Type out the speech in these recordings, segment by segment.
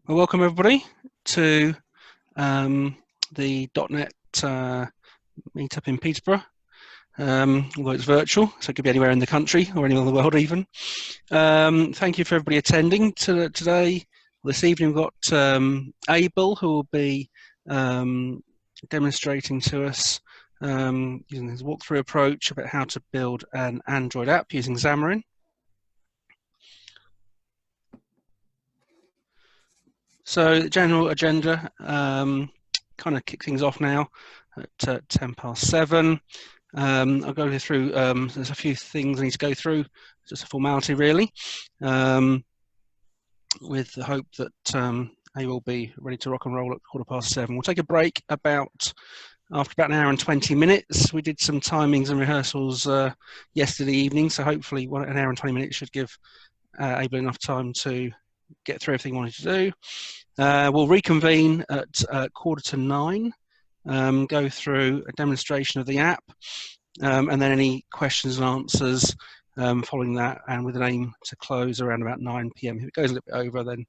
Well, welcome everybody to the .NET meetup in Peterborough. Although it's virtual, so it could be anywhere in the country or anywhere in the world even. Thank you for everybody attending today. This evening we've got Abel, who will be demonstrating to us using his walkthrough approach about how to build an Android app using Xamarin. So the general agenda, kind of kick things off now at 7:10. I'll go through, there's a few things I need to go through, just a formality really, with the hope that I will be ready to rock and roll at 7:15. We'll take a break after about an hour and 20 minutes. We did some timings and rehearsals yesterday evening, so hopefully an hour and 20 minutes should give Abel enough time to get through everything he wanted to do. We'll reconvene at 8:45, go through a demonstration of the app, and then any questions and answers following that, and with an aim to close around about 9 PM. If it goes a little bit over, then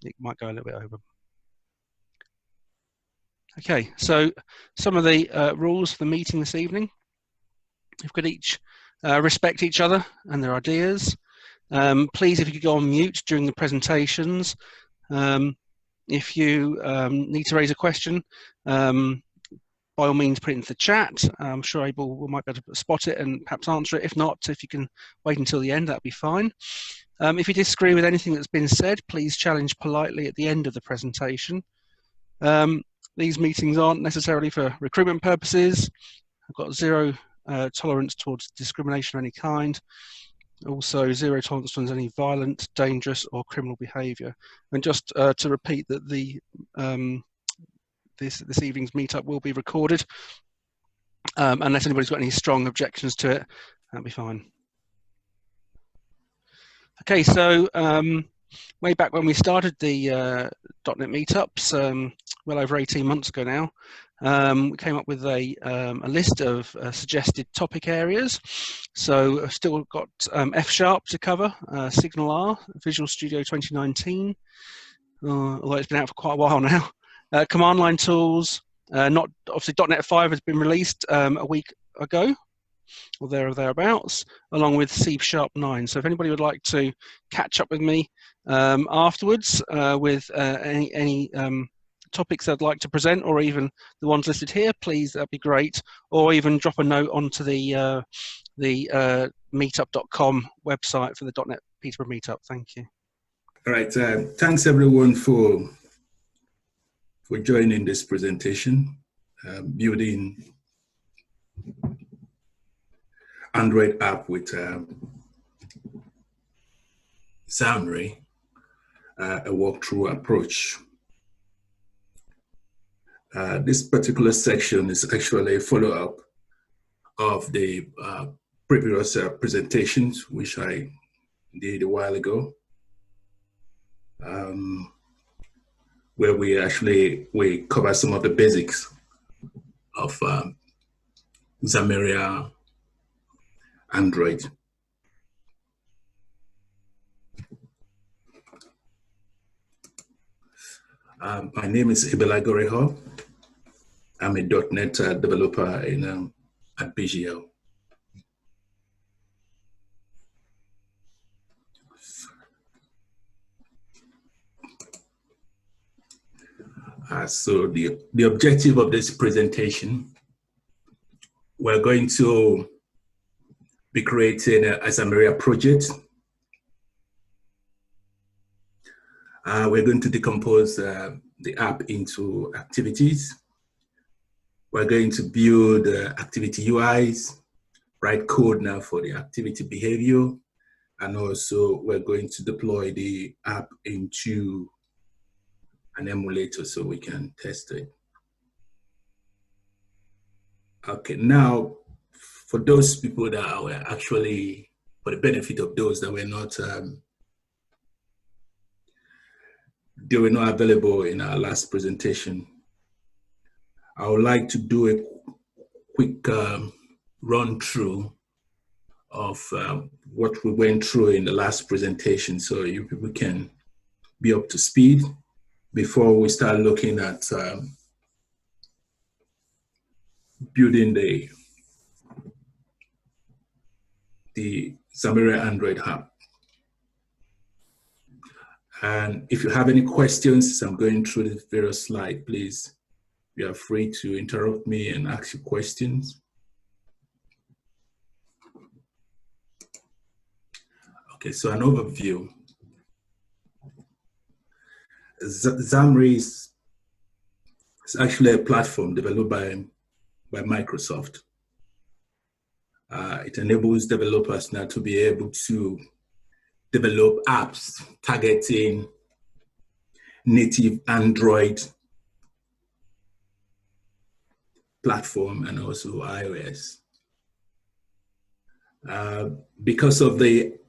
it might go a little bit over. Okay, so some of the rules for the meeting this evening. You've got each respect each other and their ideas. Please, if you could go on mute during the presentations. If you need to raise a question, by all means put it into the chat. I'm sure Abel might be able to spot it and perhaps answer it. If not, if you can wait until the end, that'd be fine. If you disagree with anything that's been said, please challenge politely at the end of the presentation. These meetings aren't necessarily for recruitment purposes. I've got zero tolerance towards discrimination of any kind. Also, zero tolerance towards any violent, dangerous, or criminal behaviour. And just to repeat that this evening's meetup will be recorded. Unless anybody's got any strong objections to it, that'll be fine. Okay, so way back when we started the .NET meetups, well over 18 months ago now, we came up with a list of suggested topic areas. So I've still got F# to cover, Signal R, Visual Studio 2019, although it's been out for quite a while now. Command line tools, obviously .NET 5 has been released a week ago, or there or thereabouts, along with C#9. So if anybody would like to catch up with me afterwards with any topics I'd like to present, or even the ones listed here, please, that'd be great. Or even drop a note onto the meetup.com website for the .NET Peterborough meetup. Thank you. All right, thanks everyone for joining this presentation, building Android app with Xamarin, a walkthrough approach. This particular section is actually a follow-up of the previous presentations, which I did a while ago, where we cover some of the basics of Xamarin Android. My name is Abel Agoreho. I'm a .NET developer at BGL. So the objective of this presentation, we're going to be creating a Xamarin project. We're going to decompose the app into activities. We're going to build activity UIs, write code now for the activity behavior, and also we're going to deploy the app into an emulator so we can test it. Okay, now for those people that were actually, for the benefit of those that were not, they were not available in our last presentation, I would like to do a quick run through of what we went through in the last presentation, so you people can be up to speed before we start looking at building the Xamarin Android app. And if you have any questions as I'm going through the various slides, please you are free to interrupt me and ask your questions. Okay, so an overview. Xamarin is actually a platform developed by Microsoft. It enables developers now to be able to develop apps targeting native Android platform and also iOS. Because of the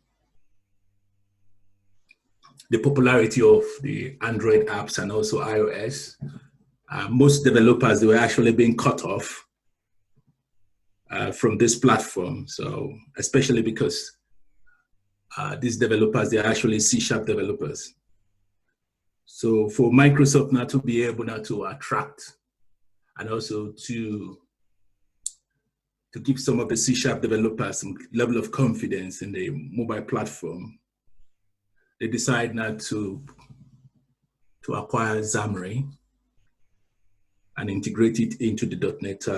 popularity of the Android apps and also iOS, most developers, they were actually being cut off from this platform. So especially because these developers, they're actually C# developers. So for Microsoft now to be able now to attract and also to give some of the C# developers some level of confidence in the mobile platform, they decide now to acquire Xamarin and integrate it into the .NET,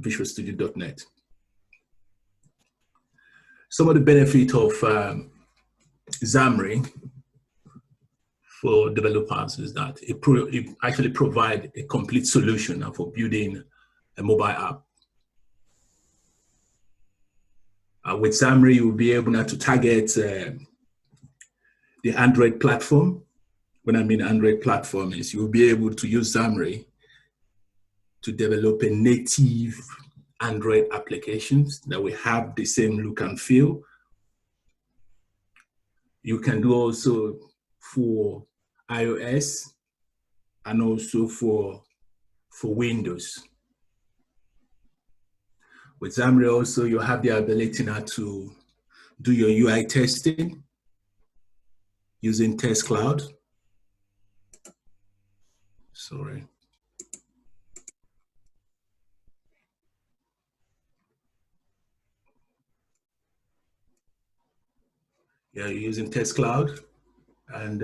Visual Studio.NET. Some of the benefit of Xamarin for developers is that it actually provides a complete solution for building a mobile app. With Xamarin, you'll be able now to target the Android platform. When I mean Android platform is you'll be able to use Xamarin to develop a native Android applications that will have the same look and feel. You can do also for iOS and also for Windows. With Xamarin also, you have the ability now to do your UI testing using Test Cloud. Sorry. Yeah, you're using Test Cloud, and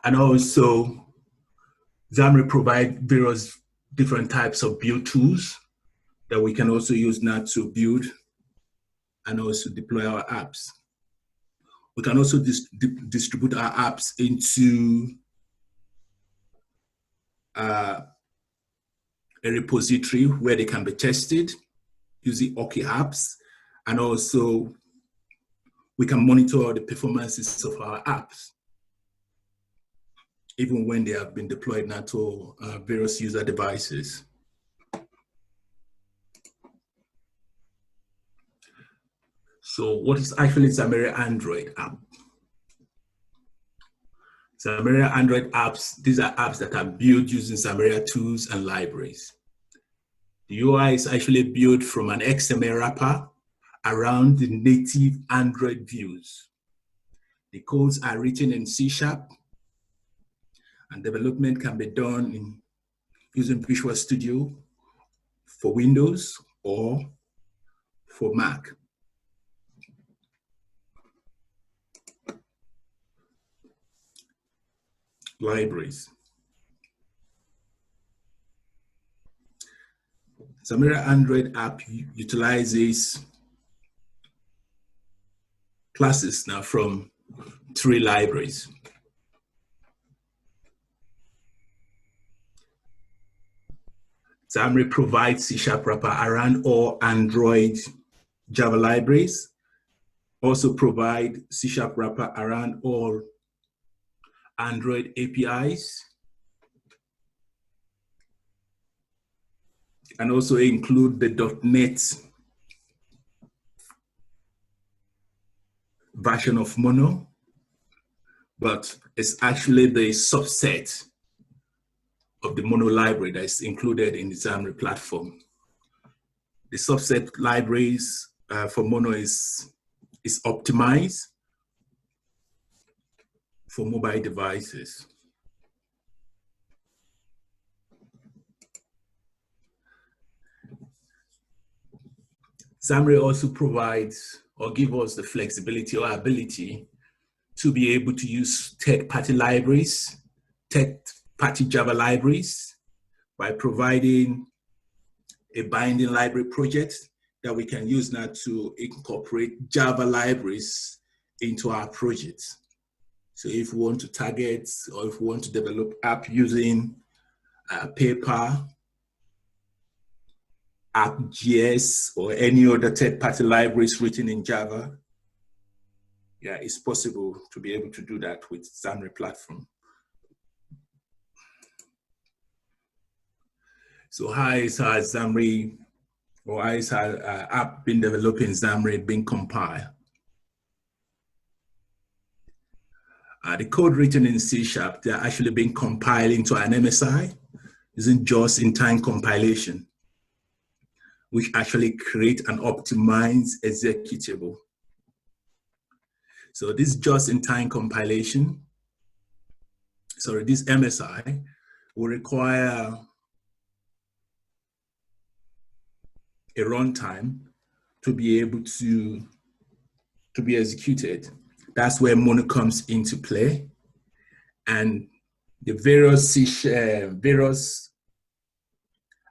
also Xamarin provide various different types of build tools that we can also use now to build and also deploy our apps. We can also distribute our apps into a repository where they can be tested using OK apps, and also we can monitor the performances of our apps, even when they have been deployed now to various user devices. So what is actually Xamarin Android app? Xamarin Android apps, these are apps that are built using Xamarin tools and libraries. The UI is actually built from an XML wrapper around the native Android views. The codes are written in C#, and development can be done using Visual Studio for Windows or for Mac. Libraries. Xamarin Android app utilizes classes now from 3 libraries. Xamarin provides C# wrapper around all Android Java libraries, also provide C# wrapper around all Android APIs, and also include the .NET version of Mono, but it's actually the subset of the Mono library that is included in the Xamarin platform. The subset libraries for Mono is is optimized for mobile devices. Xamarin also provides or gives us the flexibility or ability to be able to use third-party libraries, third-party Java libraries, by providing a binding library project that we can use now to incorporate Java libraries into our projects. So if we want to target or if we want to develop app using Paper, app.js, or any other third-party libraries written in Java, yeah, it's possible to be able to do that with Xamarin Platform. So how is our Xamarin, or how is our app being developed in Xamarin being compiled? The code written in C#, they're actually being compiled into an MSI using just-in-time compilation, which actually create an optimized executable. So this just-in-time compilation, this MSI will require a runtime to be able to be executed. That's where Mono comes into play, and the various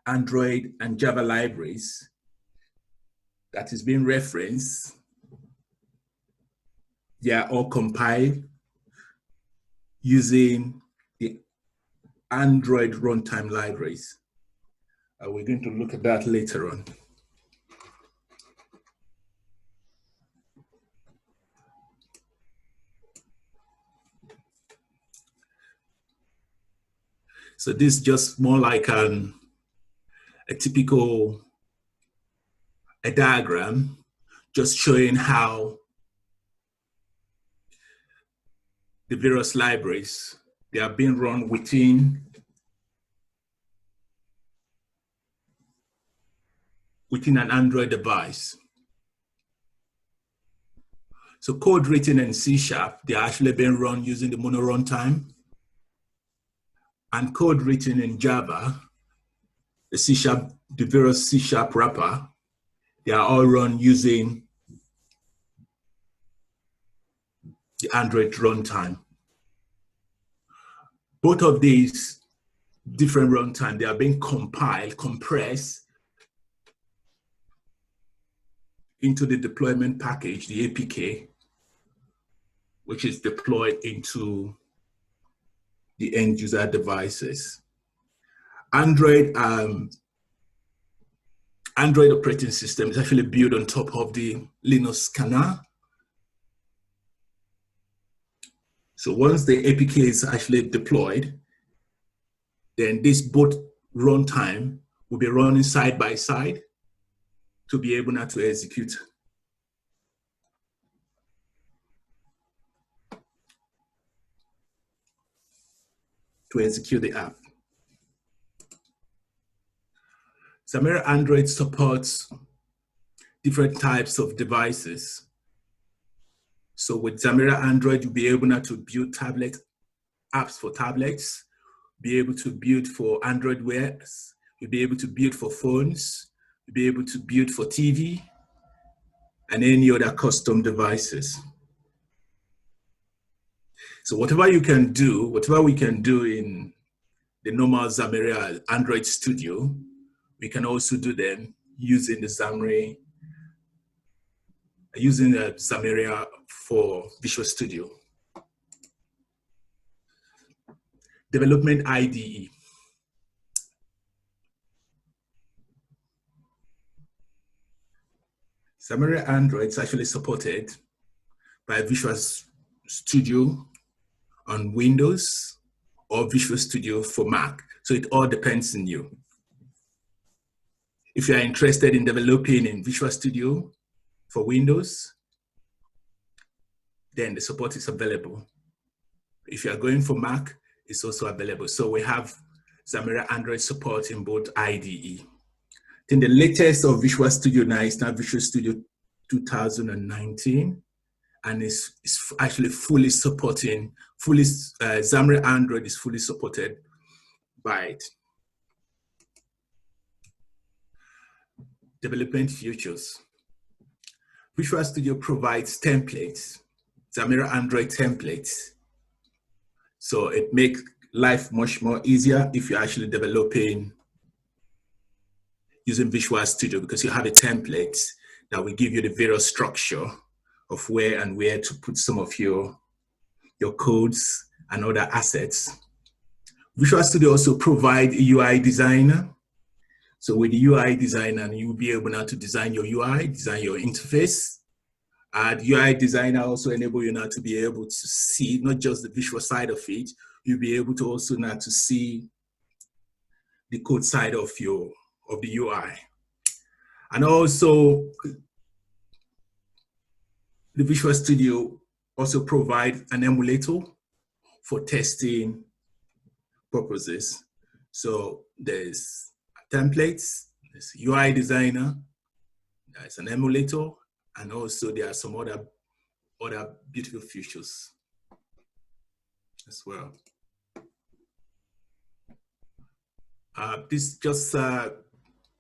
Android and Java libraries that is being referenced, they are all compiled using the Android runtime libraries. We're going to look at that later on. So this is just more like a typical diagram, just showing how the various libraries, they are being run within an Android device. So code written in C#, they are actually being run using the Mono runtime. And code written in Java, the various C# wrapper, they are all run using the Android runtime. Both of these different runtime, they are being compiled, compressed into the deployment package, the APK, which is deployed into the end user devices. Android operating system is actually built on top of the Linux kernel. So once the APK is actually deployed, then this both runtime will be running side by side to be able now to execute. The app. Xamarin Android supports different types of devices. So with Xamarin Android, you'll be able now to build tablet apps for tablets, be able to build for Android Wears, you'll be able to build for phones, you'll be able to build for TV, and any other custom devices. So whatever we can do in the normal Xamarin Android Studio, we can also do them using the Xamarin, Xamarin for Visual Studio. Development IDE. Xamarin Android is actually supported by Visual Studio on Windows or Visual Studio for Mac. So it all depends on you. If you are interested in developing in Visual Studio for Windows, then the support is available. If you are going for Mac, it's also available. So we have Xamarin Android support in both IDE. Then the latest of Visual Studio now is now Visual Studio 2019. and is actually fully supporting, Xamarin Android is fully supported by it. Development features. Visual Studio provides templates, Xamarin Android templates. So it makes life much more easier if you're actually developing using Visual Studio, because you have a template that will give you the various structure of where to put some of your codes and other assets. Visual Studio also provides a UI designer. So with the UI designer, you'll be able now to design your UI, design your interface. The UI designer also enable you now to be able to see not just the visual side of it, you'll be able to also now to see the code side of the UI. And also, the Visual Studio also provides an emulator for testing purposes. So there's templates, there's UI designer, there's an emulator, and also there are some other beautiful features as well. This is just a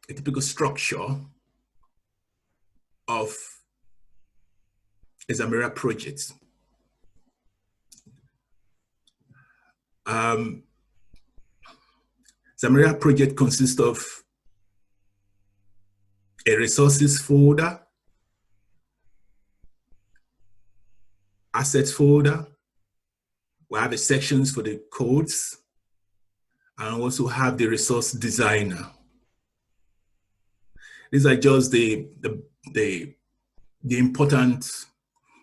typical structure of a Xamarin project. Xamarin project consists of a resources folder, assets folder. We have the sections for the codes, and also have the resource designer. These are just the important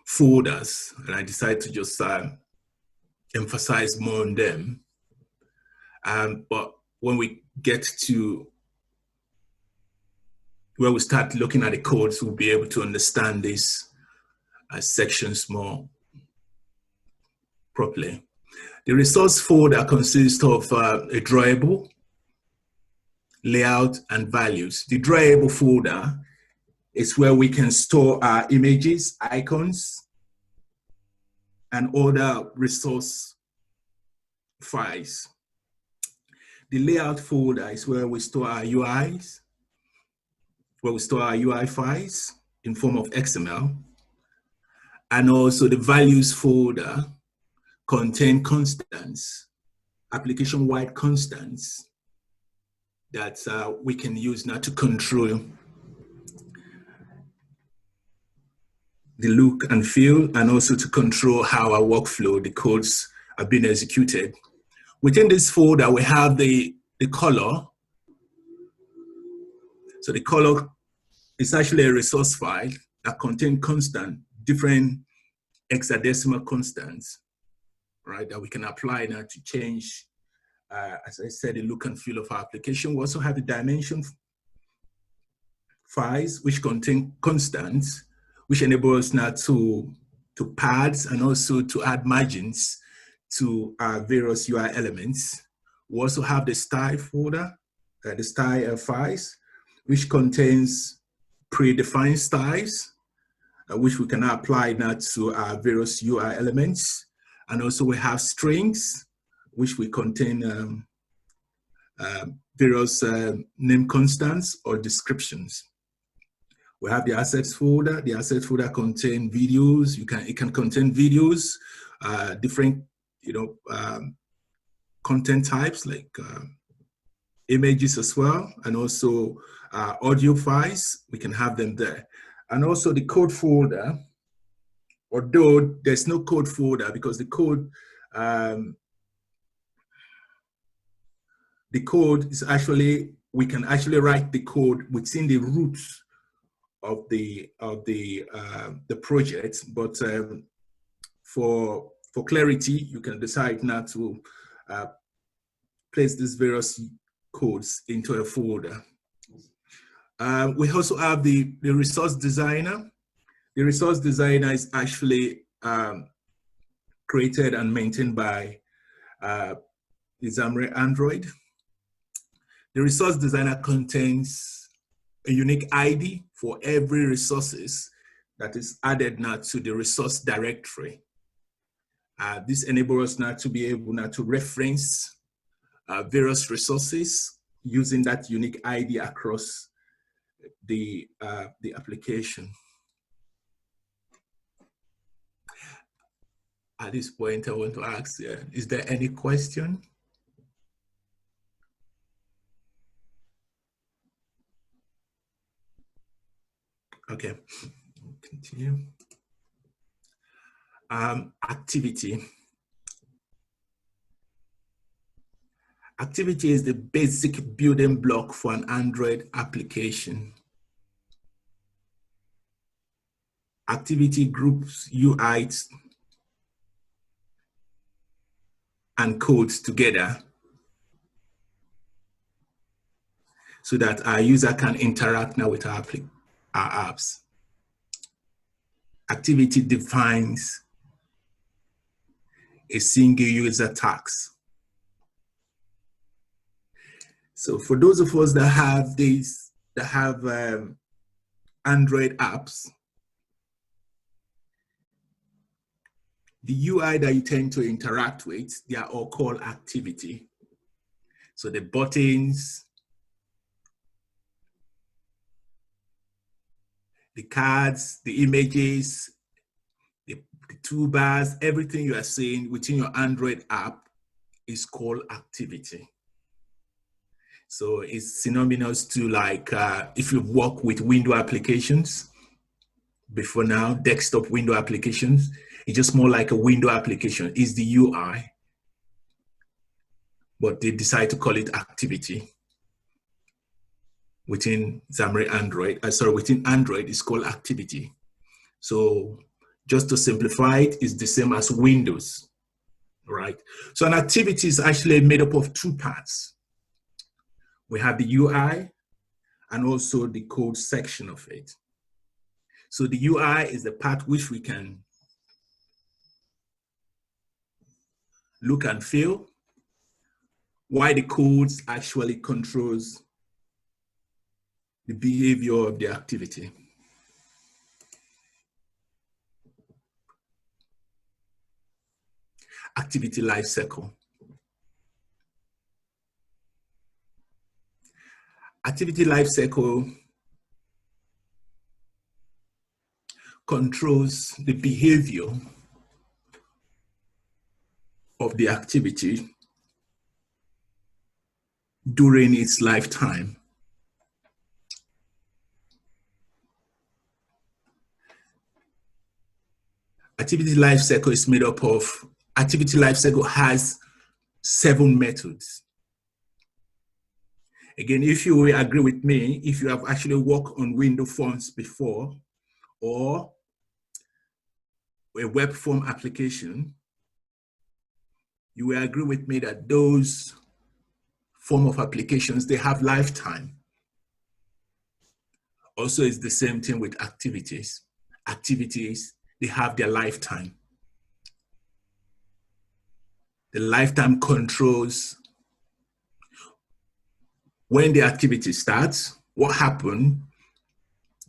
folders, and I decided to just emphasize more on them. But when we get to where we start looking at the codes, we'll be able to understand these sections more properly. The resource folder consists of a drawable, layout, and values. The drawable folder is where we can store our images, icons, and other resource files. The layout folder is where we store our UIs, where we store our UI files in form of XML. And also the values folder contain constants, application-wide constants that we can use now to control the look and feel, and also to control how our workflow, the codes are being executed. Within this folder, we have the color. So the color is actually a resource file that contains different hexadecimal constants, right, that we can apply now to change, as I said, the look and feel of our application. We also have the dimension files, which contain constants, which enable us now to pads and also to add margins to our various UI elements. We also have the style folder, the style files, which contains predefined styles, which we can apply now to our various UI elements. And also we have strings, which we contain various name constants or descriptions. We have the assets folder. The assets folder contains videos. It can contain videos, different content types like images as well, and also audio files. We can have them there. And also the code folder, although there's no code folder because the code is actually, we can actually write the code within the roots of the project, but for clarity, you can decide not to place these various codes into a folder. We also have the resource designer. The resource designer is actually created and maintained by the Xamarin Android. The resource designer contains a unique ID for every resources that is added now to the resource directory. This enables us now to be able now to reference various resources using that unique ID across the application. At this point, I want to ask, is there any question? Okay, continue. Activity. Activity is the basic building block for an Android application. Activity groups UIs and codes together so that our user can interact now with our apps. Activity defines a single user task. So for those of us that have Android apps, the UI that you tend to interact with, they are all called activity. So the buttons, the cards, the images, the toolbars, everything you are seeing within your Android app is called activity. So it's synonymous to, like, if you work with window applications before now, desktop window applications, it's just more like a window application. It's the UI, but they decide to call it activity. Within Xamarin Android, within Android, it's called activity. So just to simplify it, it's the same as Windows, right? So an activity is actually made up of two parts. We have the UI and also the code section of it. So the UI is the part which we can look and feel, while the codes actually controls the behavior of the activity. Activity lifecycle. Activity lifecycle controls the behavior of the activity during its lifetime. Activity lifecycle is made up of, activity lifecycle has 7 methods. Again, if you will agree with me, if you have actually worked on window forms before or a web form application, you will agree with me that those form of applications, they have lifetime. Also, it's the same thing with activities. Activities, they have their lifetime. The lifetime controls when the activity starts, what happened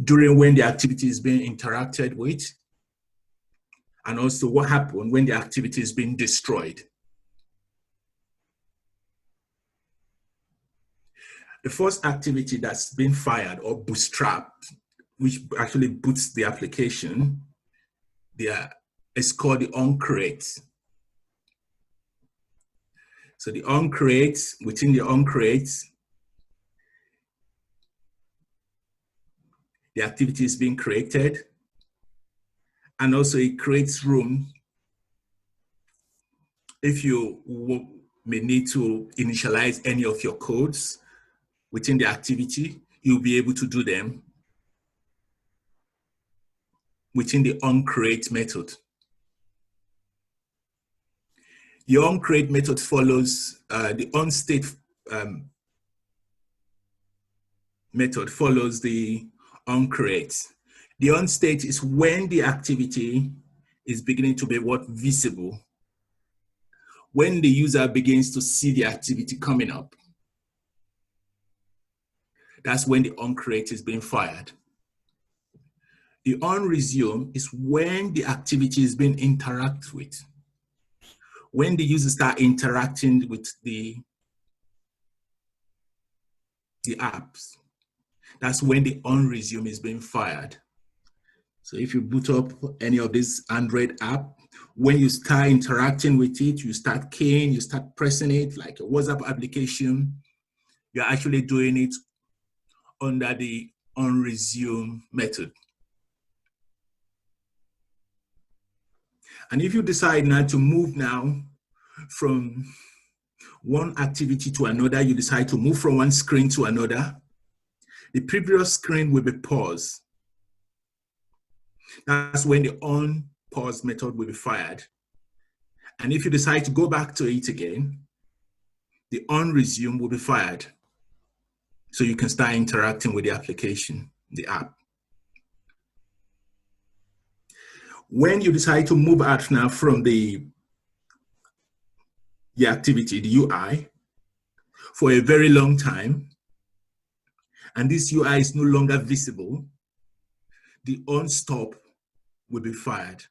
during when the activity is being interacted with, and also what happened when the activity is being destroyed. The first activity that's been fired or bootstrapped, which actually boots the application, is called the onCreate. So the onCreate, within the onCreate, the activity is being created, and also it creates room if you may need to initialize any of your codes within the activity, you'll be able to do them within the onCreate method. The onCreate method follows the onState method follows the onCreate. The onState is when the activity is beginning to be visible. When the user begins to see the activity coming up, that's when the onCreate is being fired. The on resume is when the activity is being interacted with. When the user start interacting with the apps, that's when the on resume is being fired. So if you boot up any of this Android app, when you start interacting with it, you start keying, you start pressing it like a WhatsApp application, you're actually doing it under the on resume method. And if you decide now to move now from one activity to another, you decide to move from one screen to another, the previous screen will be paused. That's when the on pause method will be fired. And if you decide to go back to it again, the on resume will be fired. So you can start interacting with the application, the app. When you decide to move out now from the activity, the UI, for a very long time, and this UI is no longer visible, the on stop will be fired.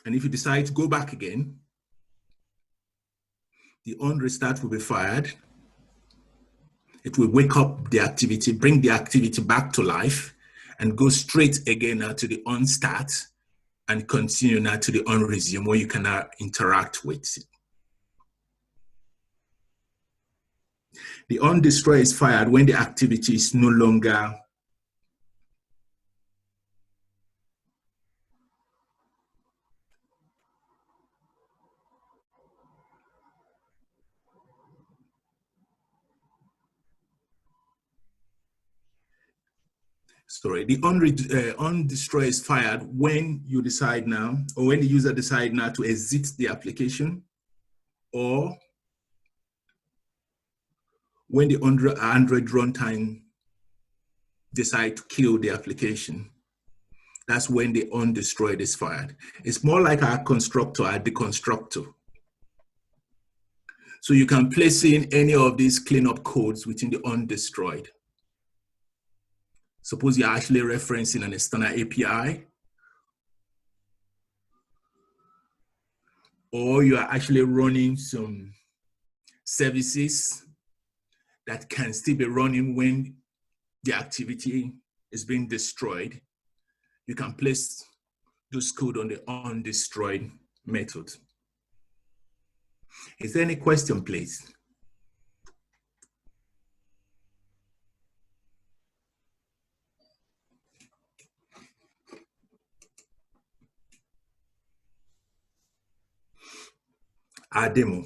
And if you decide to go back again, the on restart will be fired. It will wake up the activity, bring the activity back to life, and go straight again now to the on start and continue now to the on resume where you can now interact with it. The on destroy is fired when the activity is no longer the on destroy is fired when you decide now, or when the user decide now to exit the application, or when the Android runtime decide to kill the application. That's when the on destroyed is fired. It's more like our constructor, our deconstructor. So you can place in any of these cleanup codes within the on destroyed. Suppose you're actually referencing an external API, or you are actually running some services that can still be running when the activity is being destroyed. You can place those code on the on destroyed method. Is there any question, please? Our demo.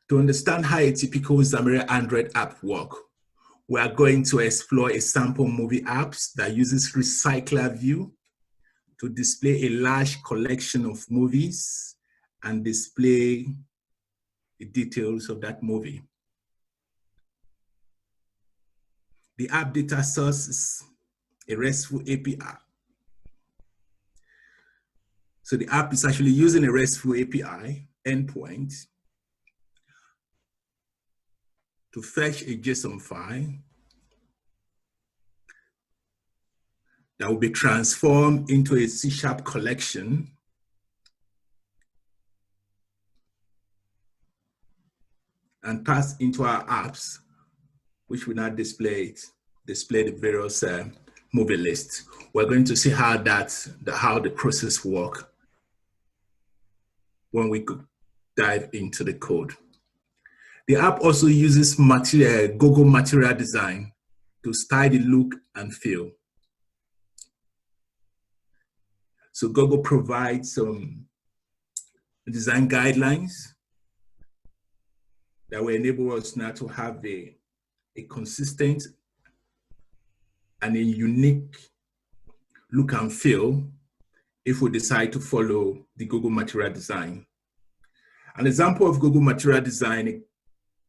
To understand how a typical Xamarin Android app works, we are going to explore a sample movie apps that uses Recycler View to display a large collection of movies and display the details of that movie. The app data source is a RESTful API. So the app is actually using a RESTful API endpoint to fetch a JSON file that will be transformed into a C# collection and passed into our apps, which will now display the various movie lists. We're going to see how the process works when we dive into the code. The app also uses Google Material Design to style the look and feel. So Google provides some design guidelines that will enable us now to have a consistent and a unique look and feel if we decide to follow the Google Material Design. An example of Google Material Design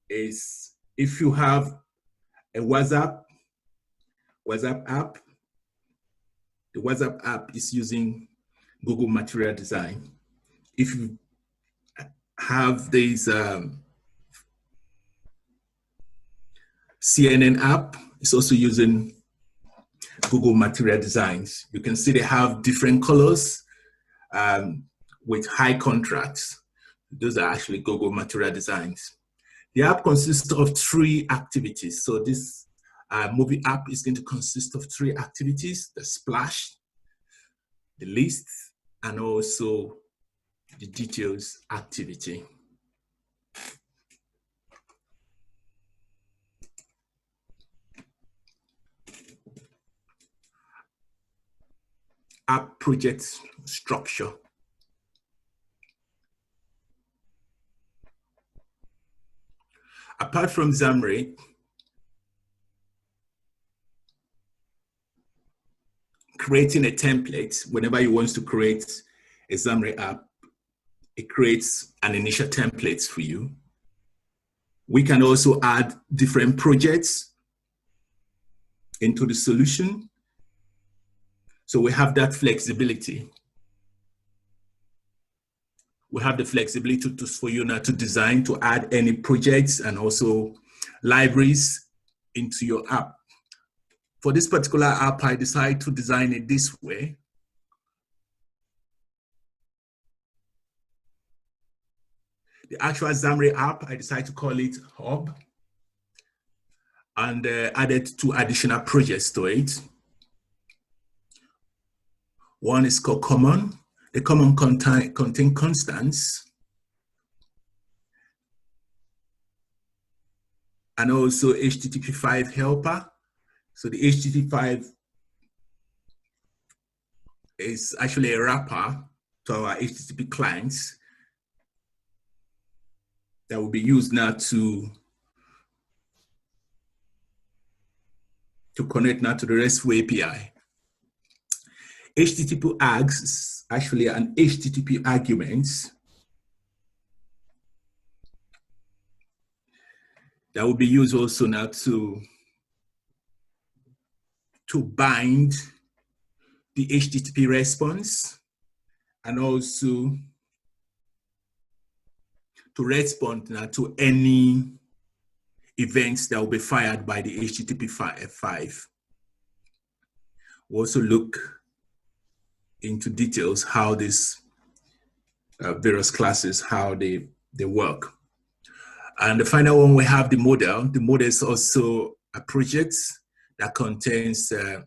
is if you have a WhatsApp app, the WhatsApp app is using Google Material Design. If you have these CNN app is also using Google Material Designs. You can see they have different colors with high contrasts. Those are actually Google Material Designs. The app consists of 3 activities. So this movie app is going to consist of 3 activities: the splash, the list, and also the details activity. App project structure. Apart from Xamarin, creating a template, whenever you want to create a Xamarin app, it creates an initial template for you. We can also add different projects into the solution. So we have that flexibility. We have the flexibility for you now to design, to add any projects and also libraries into your app. For this particular app, I decided to design it this way. The actual Xamarin app, I decided to call it Hub, and added 2 additional projects to it. One is called Common. The common contain constants, and also HTTP5 helper. So the HTTP5 is actually a wrapper to our HTTP clients that will be used now to connect now to the RESTful API. HTTP args is actually an HTTP argument that will be used also now to bind the HTTP response and also to respond now to any events that will be fired by the HTTP 5. We'll also look into details how these various classes, how they work. And the final one, we have the model. The model is also a project that contains the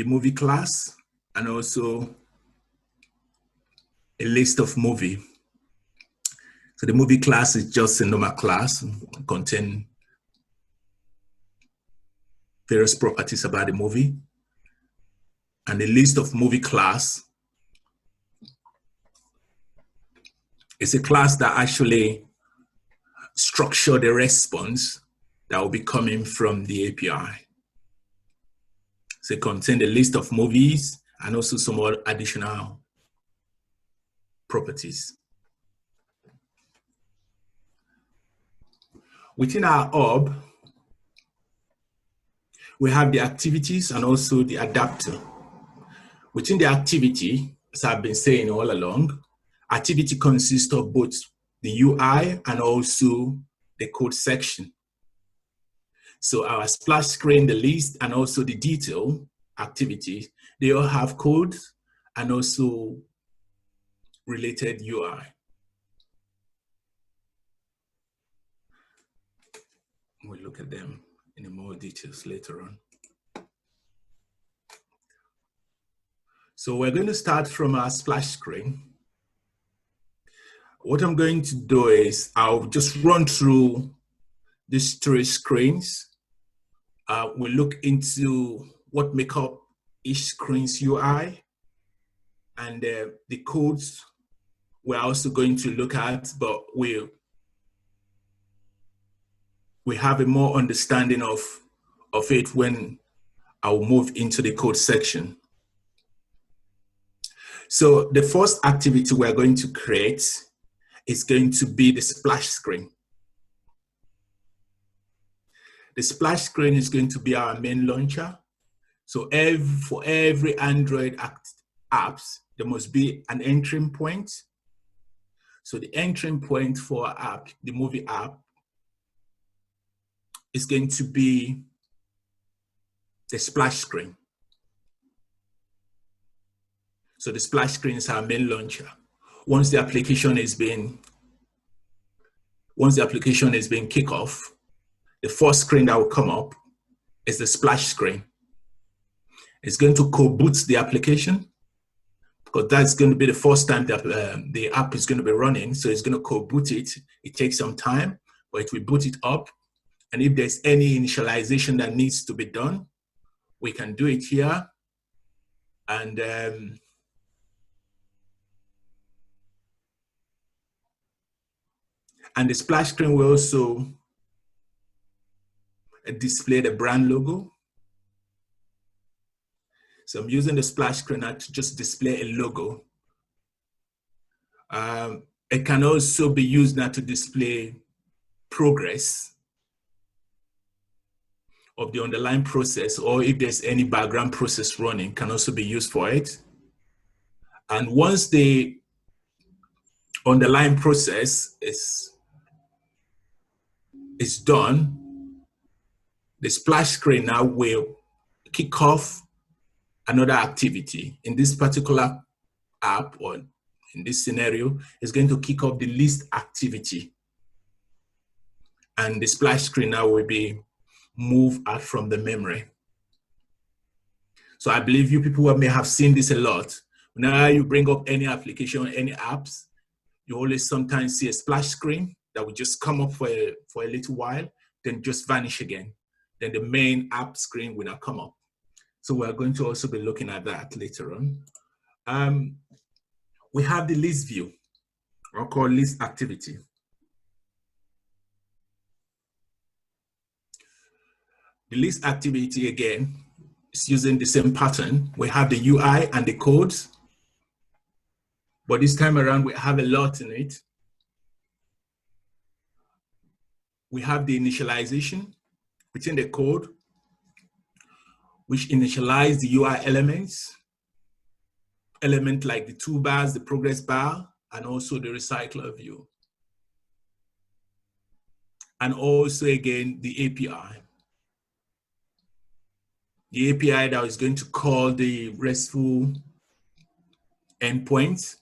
movie class and also a list of movie. So the movie class is just a normal class, contain various properties about the movie. And the list of movie class is a class that actually structure the response that will be coming from the API. So it contains a list of movies and also some more additional properties. Within our hub, we have the activities and also the adapter. Within the activity, as I've been saying all along, activity consists of both the UI and also the code section. So our splash screen, the list, and also the detail activity, they all have code and also related UI. We'll look at them in more details later on. So we're going to start from our splash screen. What I'm going to do is I'll just run through these 3 screens. We'll look into what make up each screen's UI, and the codes we're also going to look at, but we have a more understanding of it when I'll move into the code section. So the first activity we're going to create is going to be the splash screen. The splash screen is going to be our main launcher. So for every Android apps, there must be an entry point. So the entry point for our app, the movie app, is going to be the splash screen. So the splash screen is our main launcher. Once the application is being kicked off, the first screen that will come up is the splash screen. It's going to co-boot the application, because that's going to be the first time that the app is going to be running. So it's going to co-boot it. It takes some time, but it will boot it up. And if there's any initialization that needs to be done, we can do it here. And the splash screen will also display the brand logo. So I'm using the splash screen now to just display a logo. It can also be used now to display progress of the underlying process, or if there's any background process running, can also be used for it. And once the underlying process is done, the splash screen now will kick off another activity. In this particular app, or in this scenario, is going to kick off the list activity. And the splash screen now will be moved out from the memory. So I believe you people may have seen this a lot. Now you bring up any application, any apps, you always sometimes see a splash screen that will just come up for a little while, then just vanish again. Then the main app screen will not come up. So we're going to also be looking at that later on. We have the list view, or called list activity. The list activity, again, is using the same pattern. We have the UI and the codes, but this time around we have a lot in it. We have the initialization within the code, which initialize the UI elements like the toolbars, the progress bar, and also the recycler view. And also, again, the API. The API that is going to call the RESTful endpoint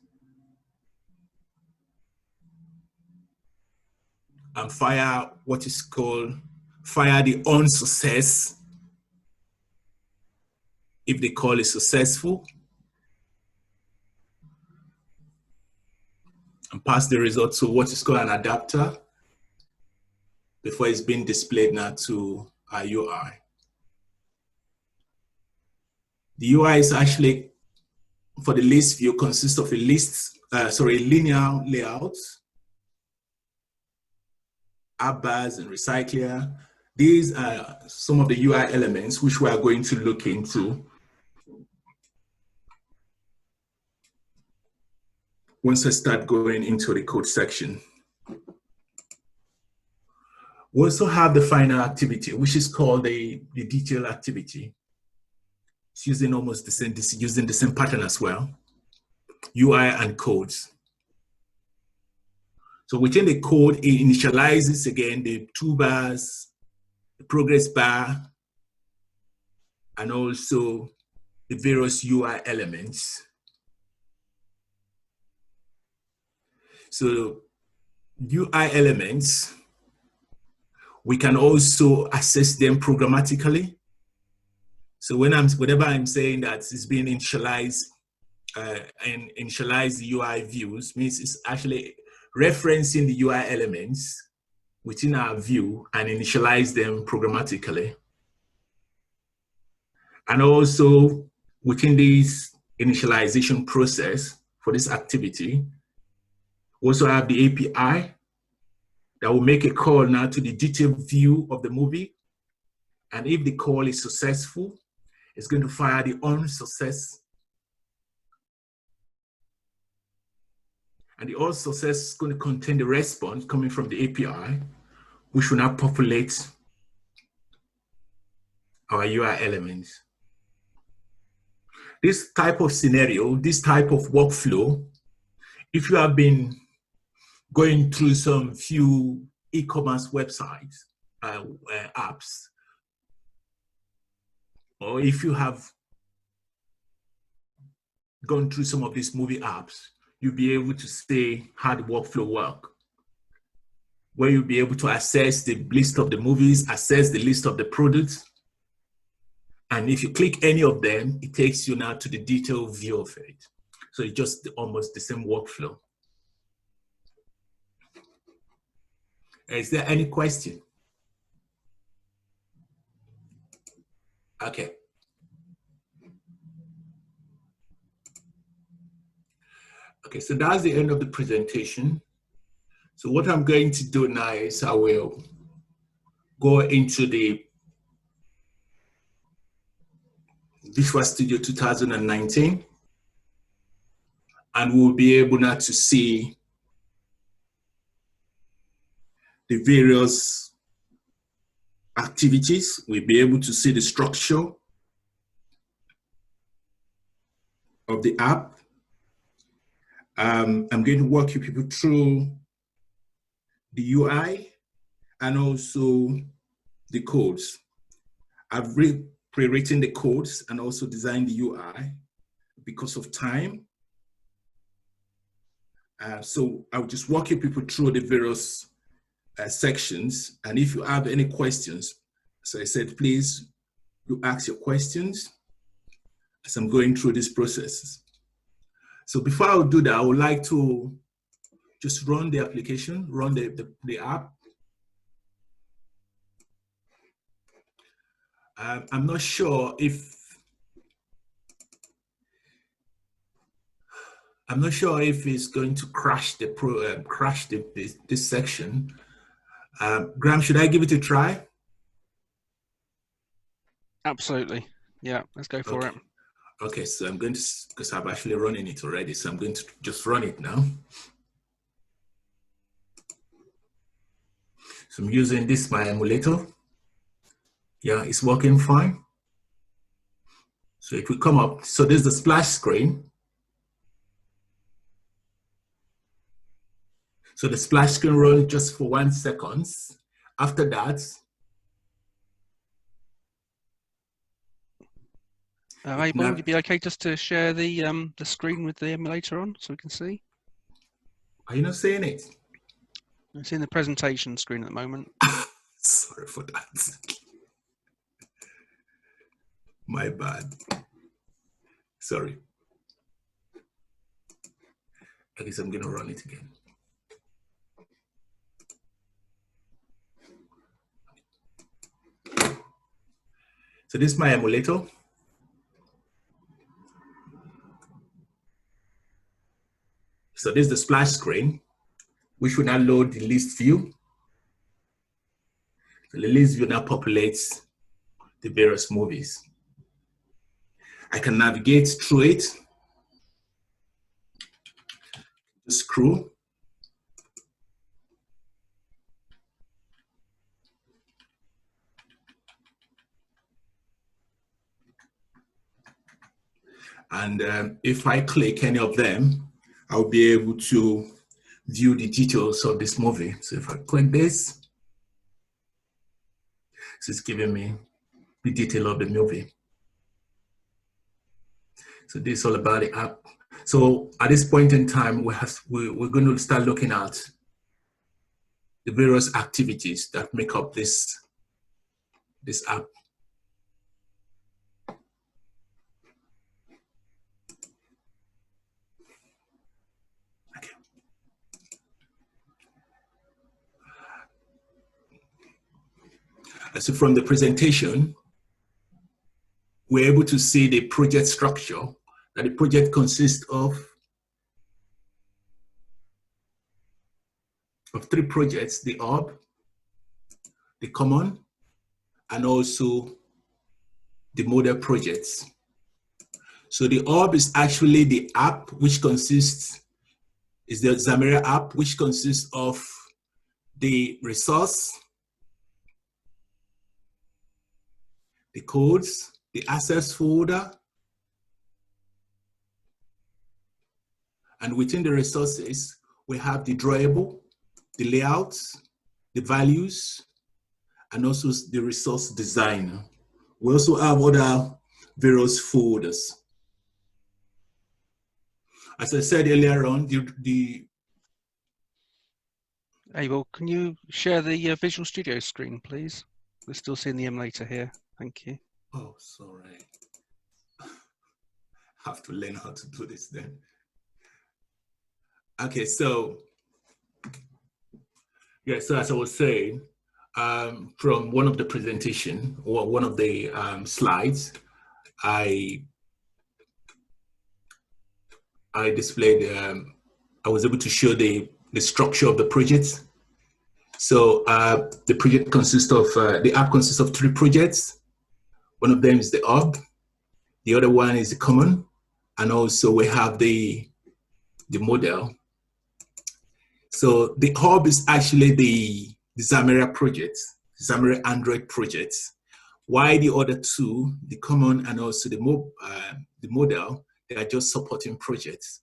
and fire what is called, fire the on success if the call is successful, and pass the result to what is called an adapter before it's being displayed now to our UI. The UI is actually, for the list view, consists of a linear layout, app bars and recycler. These are some of the UI elements which we are going to look into once I start going into the code section. We also have the final activity, which is called the detail activity. It's using almost the same, using the same pattern as well, UI and codes. So within the code, it initializes again the toolbars, the progress bar, and also the various UI elements. So UI elements, we can also access them programmatically. So whenever I'm saying that it's being initialized and initialize the UI views, means it's actually referencing the UI elements within our view and initialize them programmatically. And also within this initialization process for this activity, we also have the API that will make a call now to the detailed view of the movie. And if the call is successful, it's going to fire the on success. And the on success is going to contain the response coming from the API, which will now populate our UI elements. This type of scenario, this type of workflow, if you have been going through some few e-commerce websites, apps, or if you have gone through some of these movie apps, you'll be able to see how the workflow work, where you'll be able to access the list of the movies, access the list of the products. And if you click any of them, it takes you now to the detailed view of it. So it's just almost the same workflow. Is there any question? Okay. Okay, so that's the end of the presentation. So what I'm going to do now is I will go into the Visual Studio 2019, and we'll be able now to see the various activities. We'll be able to see the structure of the app. I'm going to walk you people through the UI and also the codes. I've pre-written the codes and also designed the UI because of time. So I'll just walk you people through the various sections. And if you have any questions, as I said, please do ask your questions as I'm going through this process. So before I do that, I would like to just run the application, run the app. I'm not sure if it's going to crash this section. Graham, should I give it a try? Absolutely. Yeah, let's go for it. Okay, so I'm going to, because I'm actually running it already, so I'm going to just run it now. So I'm using this, my emulator. Yeah, it's working fine. So it will come up. So there's the splash screen. So the splash screen runs just for 1 second. After that, Abel, would it be okay just to share the screen with the emulator on so we can see? Are you not seeing it? It's in the presentation screen at the moment. Sorry for that. My bad. Sorry. Okay, so I'm going to run it again. So this is my emulator. So this is the splash screen, which will now load the list view. So the list view now populates the various movies. I can navigate through it. Scroll. And if I click any of them, I'll be able to view the details of this movie. So if I click this, so it's giving me the detail of the movie. So this is all about the app. So at this point in time, we're going to start looking at the various activities that make up this app. Okay. So from the presentation, we're able to see the project structure, that the project consists of 3 projects: the hub, the common, and also the model projects. So the hub is actually the app, which is the Xamarin app, which consists of the resource, the codes, the assets folder, and within the resources, we have the drawable, the layouts, the values, and also the resource designer. We also have other various folders. As I said earlier on, Abel, can you share the Visual Studio screen, please? We're still seeing the emulator here. Thank you. Oh, sorry. I have to learn how to do this then. Okay, so, yeah, so as I was saying, from one of the presentation or one of the slides, I displayed, I was able to show the structure of the project. So the project consists of, the app consists of 3 projects. One of them is the hub, the other one is the common, and also we have the model. So the hub is actually the Xamarin project, Xamarin Android project. While the other 2, the common and also the model, they are just supporting projects,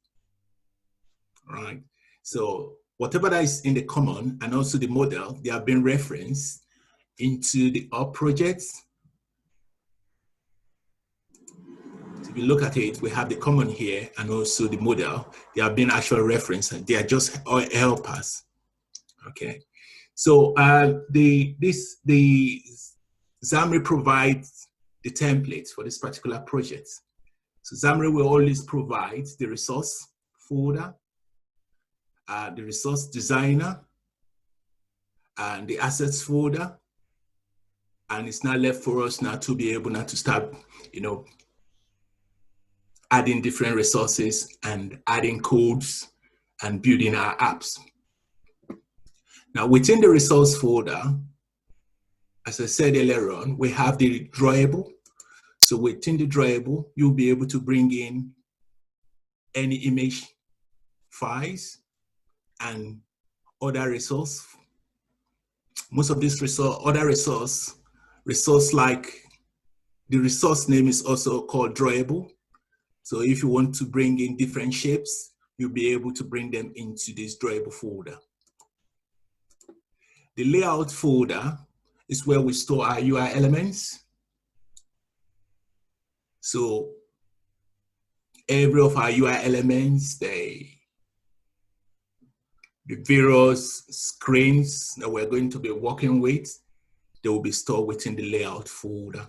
right? So whatever that is in the common and also the model, they have been referenced into the hub projects. So if you look at it, we have the common here and also the model. They have been actual referenced, and they are just helpers. Okay. So the Xamarin provides the templates for this particular project. So Xamarin will always provide the resource folder, the resource designer, and the assets folder. And it's now left for us now to be able now to start, adding different resources and adding codes and building our apps. Now within the resource folder, as I said earlier on, we have the drawable. So within the drawable, you'll be able to bring in any image files and other resource. Most of this other resource like the resource name is also called drawable. So if you want to bring in different shapes, you'll be able to bring them into this drawable folder. The layout folder is where we store our UI elements. So every of our UI elements, the various screens that we're going to be working with, they will be stored within the layout folder.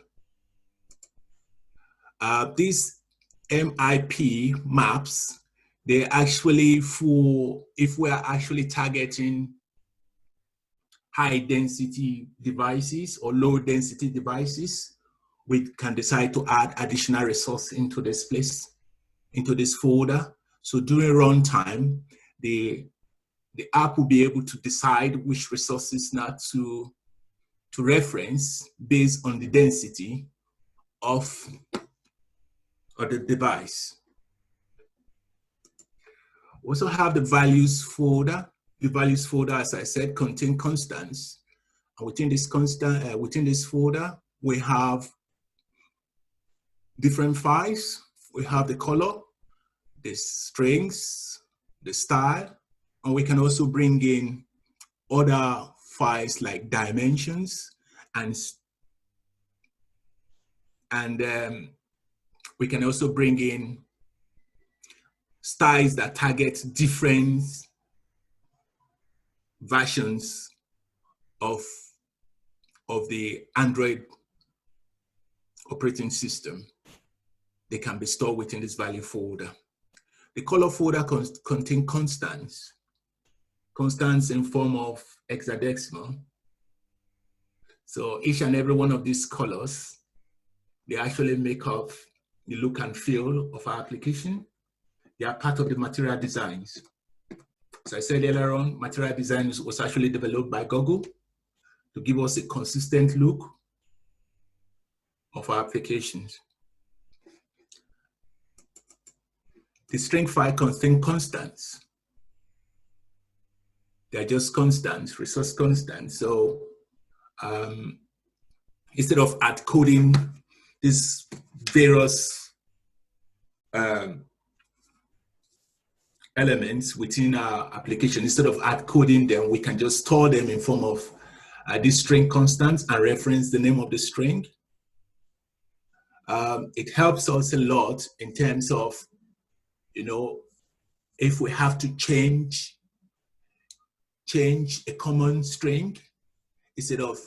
These MIP maps, they're actually for, if we are actually targeting high density devices or low density devices, we can decide to add additional resource into this place, into this folder. So during runtime, the app will be able to decide which resources now to reference based on the density of the device. We also have the values folder. The values folder, as I said, contain constants. And within this within this folder, we have different files. We have the color, the strings, the style, and we can also bring in other files like dimensions and we can also bring in styles that target different versions of the Android operating system. They can be stored within this value folder. The color folder contains constants in form of hexadecimal. So each and every one of these colors, they actually make up the look and feel of our application. They are part of the material designs. As I said earlier on, material design was actually developed by Google to give us a consistent look of our applications. The string file contains constants. They're just constants, resource constants. So instead of hard coding these various elements within our application, instead of hard coding them, we can just store them in form of this string constant and reference the name of the string. It helps us a lot in terms of, if we have to change a common string, instead of,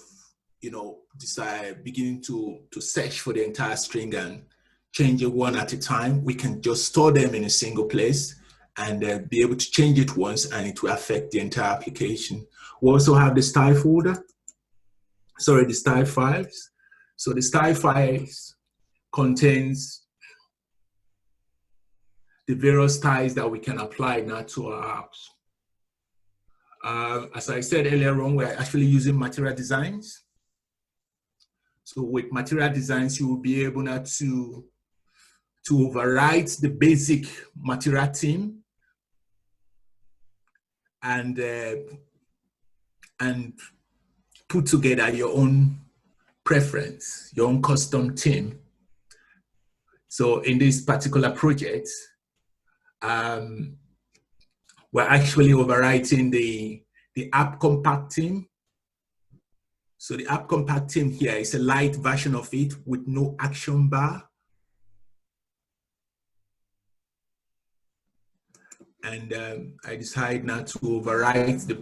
beginning to search for the entire string and change it one at a time, we can just store them in a single place and be able to change it once, and it will affect the entire application. We also have the style folder, the style files. So the style files contains the various styles that we can apply now to our apps. As I said earlier on, we're actually using material designs. So with material designs, you will be able now to overwrite the basic material theme and put together your own preference, your own custom theme. So in this particular project, we're actually overwriting the app compact theme. So the app compact theme here is a light version of it with no action bar. And I decide now to overwrite the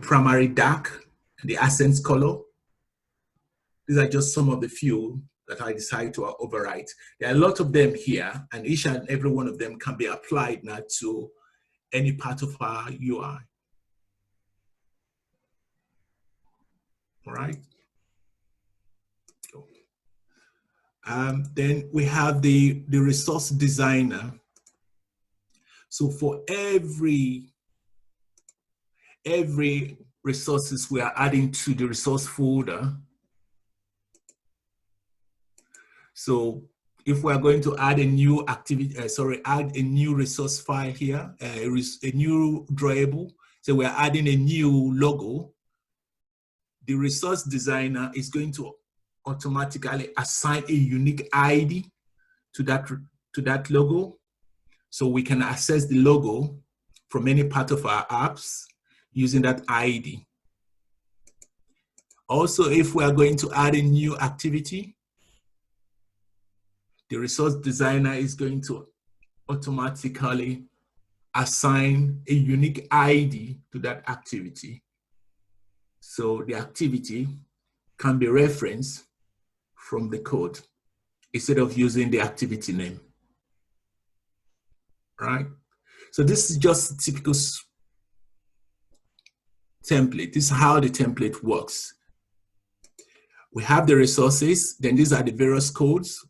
primary dark and the accents color. These are just some of the few that I decide to overwrite. There are a lot of them here, and each and every one of them can be applied now to any part of our UI. All right. Then we have the resource designer. So for every resources we are adding to the resource folder. So if we are going to add a new activity, add a new resource file here, a new drawable. So we are adding a new logo. The resource designer is going to automatically assign a unique ID to that logo. So we can access the logo from any part of our apps using that ID. Also, if we are going to add a new activity, the resource designer is going to automatically assign a unique ID to that activity. So the activity can be referenced from the code instead of using the activity name. Right? So this is just a typical template. This is how the template works. We have the resources, then these are the various codes.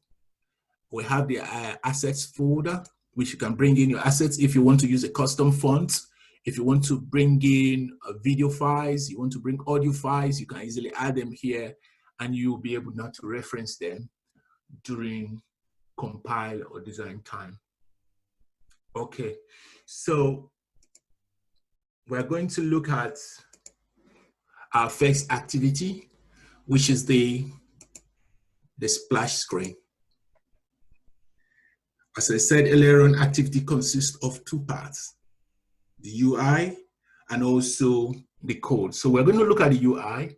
We have the assets folder, which you can bring in your assets if you want to use a custom font. If you want to bring in video files, you want to bring audio files, you can easily add them here and you'll be able now to reference them during compile or design time. Okay, so we're going to look at our first activity, which is the splash screen. As I said earlier on, activity consists of two parts, the UI and also the code. So we're going to look at the UI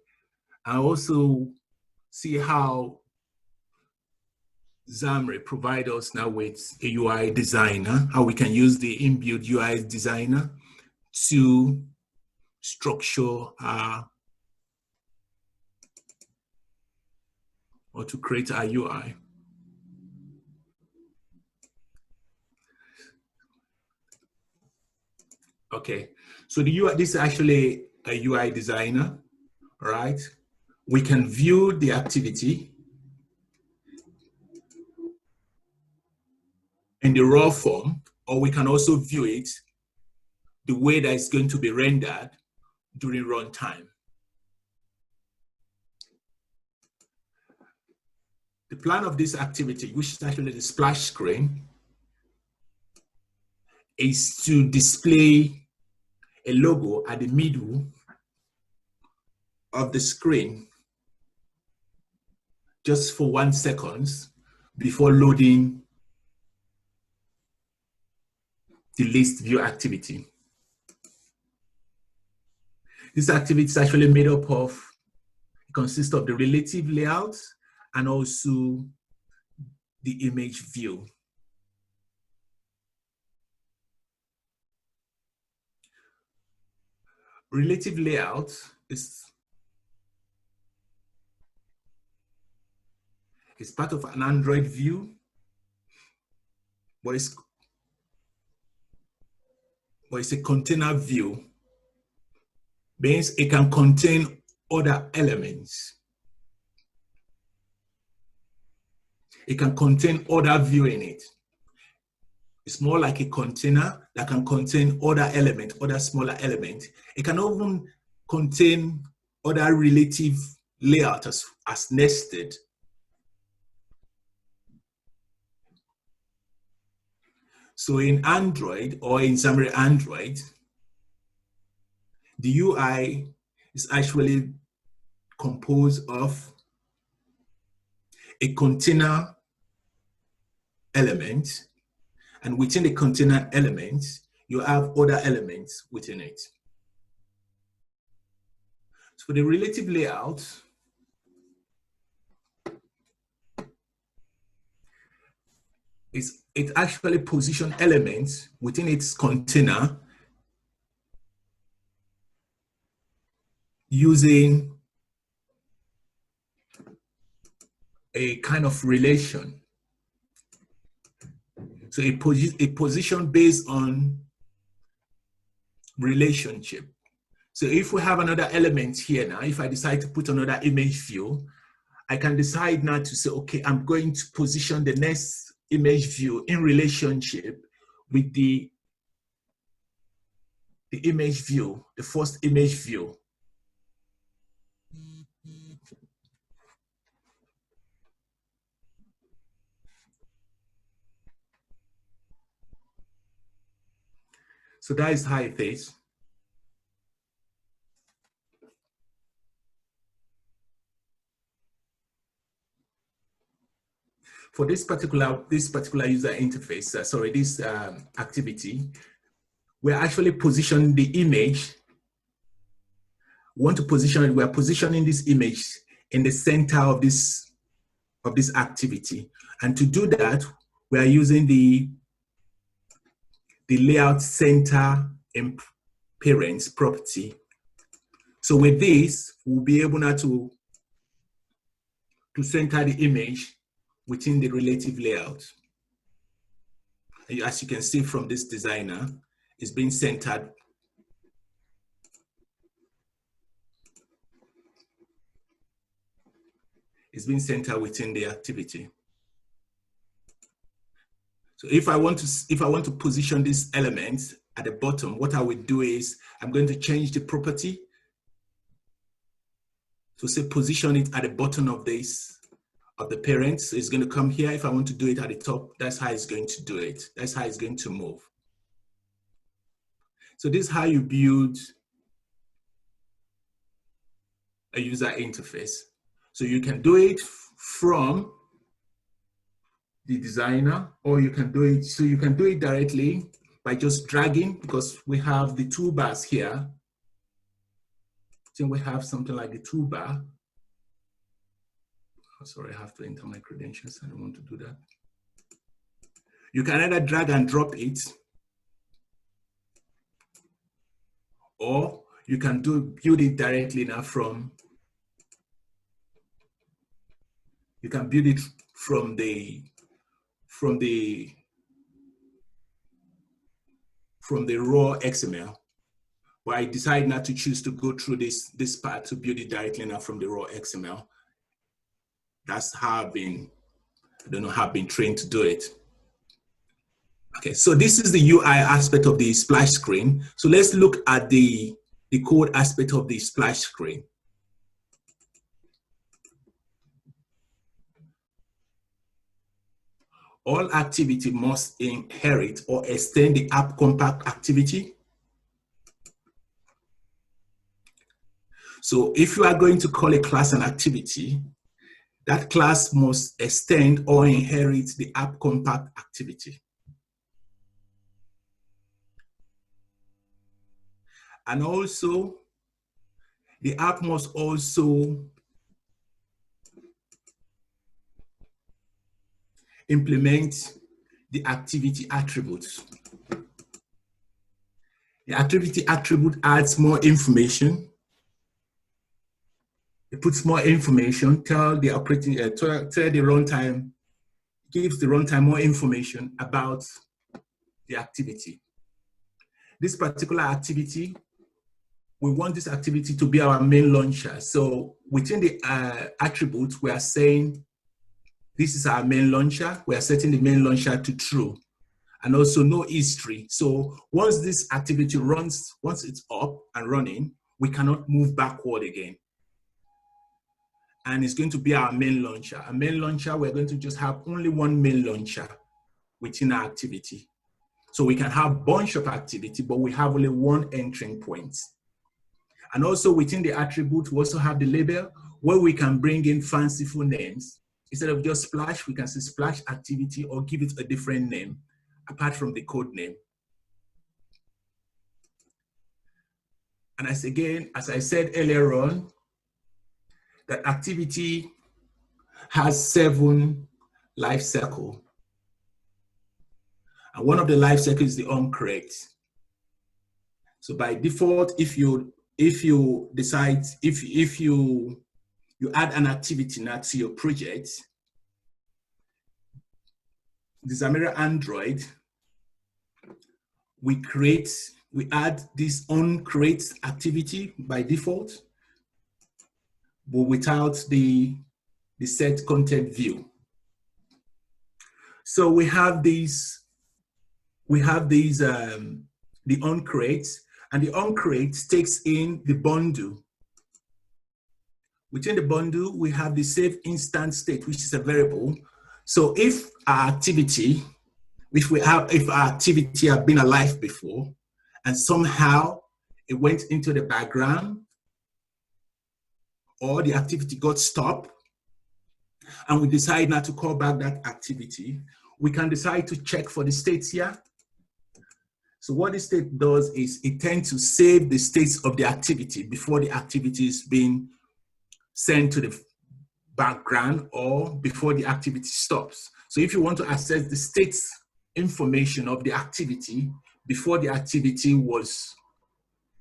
and also see how Xamarin provides us now with a UI designer, how we can use the inbuilt UI designer to structure or to create our UI. Okay, so the UI, this is actually a UI designer, right? We can view the activity in the raw form, or we can also view it the way that it's going to be rendered during runtime. The plan of this activity, which is actually the splash screen, is to display a logo at the middle of the screen just for 1 second before loading the list view activity. This activity is actually made up of, it consists of the relative layout and also the image view. Relative layout is part of an Android view, but it's a container view. Means it can contain other elements. It can contain other view in it. It's more like a container that can contain other elements, other smaller elements. It can even contain other relative layout as nested. So in Android, or in Xamarin Android, the UI is actually composed of a container element, and within the container element, you have other elements within it. So for the relative layout, it actually positions elements within its container using a kind of relation. So a position based on relationship. So if we have another element here now, if I decide to put another image view, I can decide now to say, okay, I'm going to position the next image view in relationship with the image view, the first image view. So that is how it is. For this particular user interface, this activity, we're actually positioning the image. We want to position it. We're positioning this image in the center of this activity, and to do that, we are using the layout center appearance property. So with this, we'll be able now to center the image within the relative layout. As you can see from this designer, it's being centered. It's being centered within the activity. So if I want to position this element at the bottom, what I would do is I'm going to change the property to say position it at the bottom of the parent. So it's going to come here. If I want to do it at the top, that's how it's going to do it. That's how it's going to move. So this is how you build a user interface. So you can do it from the designer, or you can do it, so you can do it directly by just dragging, because we have the toolbars here. So we have something like the toolbar. Oh, sorry, I have to enter my credentials. I don't want to do that. You can either drag and drop it, or you can build it directly now from, you can build it from the raw XML. But I decide not to choose to go through this part to build it directly now from the raw XML. That's how I've been trained to do it. Okay, so this is the UI aspect of the splash screen. So let's look at the code aspect of the splash screen. All activity must inherit or extend the app compact activity. So if you are going to call a class an activity, that class must extend or inherit the app compact activity. And also, The app must also implement the activity attributes. The activity attribute adds more information. It puts more information, tell the runtime, gives the runtime more information about the activity. This particular activity, we want this activity to be our main launcher. So within the attributes, we are saying this is our main launcher. We are setting the main launcher to true, and also no history. So once this activity runs, once it's up and running, we cannot move backward again. And it's going to be our main launcher. A main launcher, we're going to just have only one main launcher within our activity. So we can have a bunch of activity, but we have only one entering point. And also within the attribute, we also have the label where we can bring in fanciful names. Instead of just splash, we can say splash activity or give it a different name apart from the code name. And as I said earlier on, that activity has 7 life cycles. And one of the life cycles is the onCreate. So by default, if you decide, if you add an activity now to your project, the Zamira Android, we add this onCreate activity by default, but without the set content view. So we have the onCreate, and the onCreate takes in the bundle. Within the bundle, we have the save instance state, which is a variable. So if our activity had been alive before, and somehow it went into the background, or the activity got stopped, and we decide not to call back that activity, we can decide to check for the states here. So what the state does is it tends to save the states of the activity before the activity is being sent to the background or before the activity stops. So if you want to access the states information of the activity before the activity was,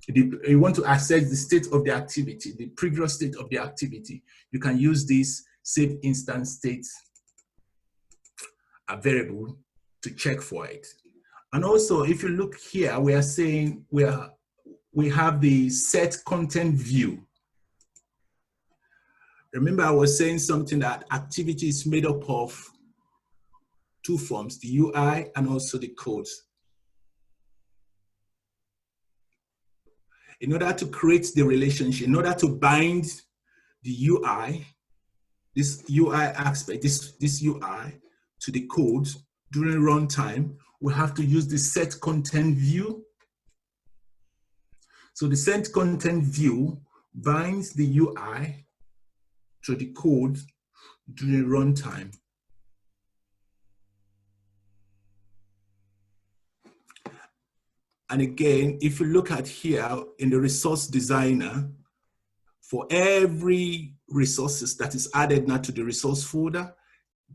you want to access the state of the activity, the previous state of the activity, you can use this save instance state variable to check for it. And also, if you look here, we are saying we have the set content view. Remember, I was saying something that activity is made up of 2 forms, the UI and also the codes. In order to create the relationship, in order to bind the UI, this UI aspect, this UI to the code during runtime, we have to use the set content view. So the set content view binds the UI to the code during runtime. And again, if you look at here in the resource designer, for every resources that is added now to the resource folder,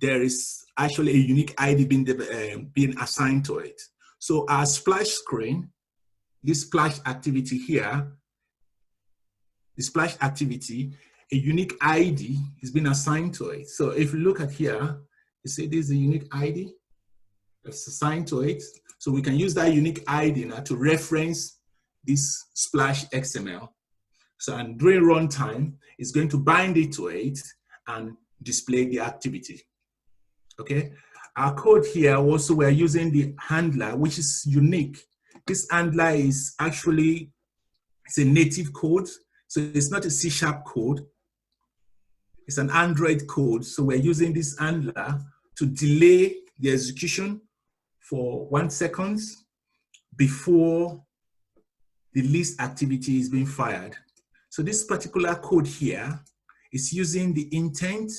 there is actually a unique ID being assigned to it. So our splash screen, this splash activity here, the splash activity, a unique ID is being assigned to it. So if you look at here, you see this is a unique ID that's assigned to it. So we can use that unique ID now to reference this splash XML. So and during runtime, it's going to bind it to it and display the activity. Okay, our code here also we're using the handler, which is unique. This handler is actually, it's a native code. So it's not a C# code. It's an Android code. So we're using this handler to delay the execution for 1 second before the list activity is being fired. So this particular code here is using the intent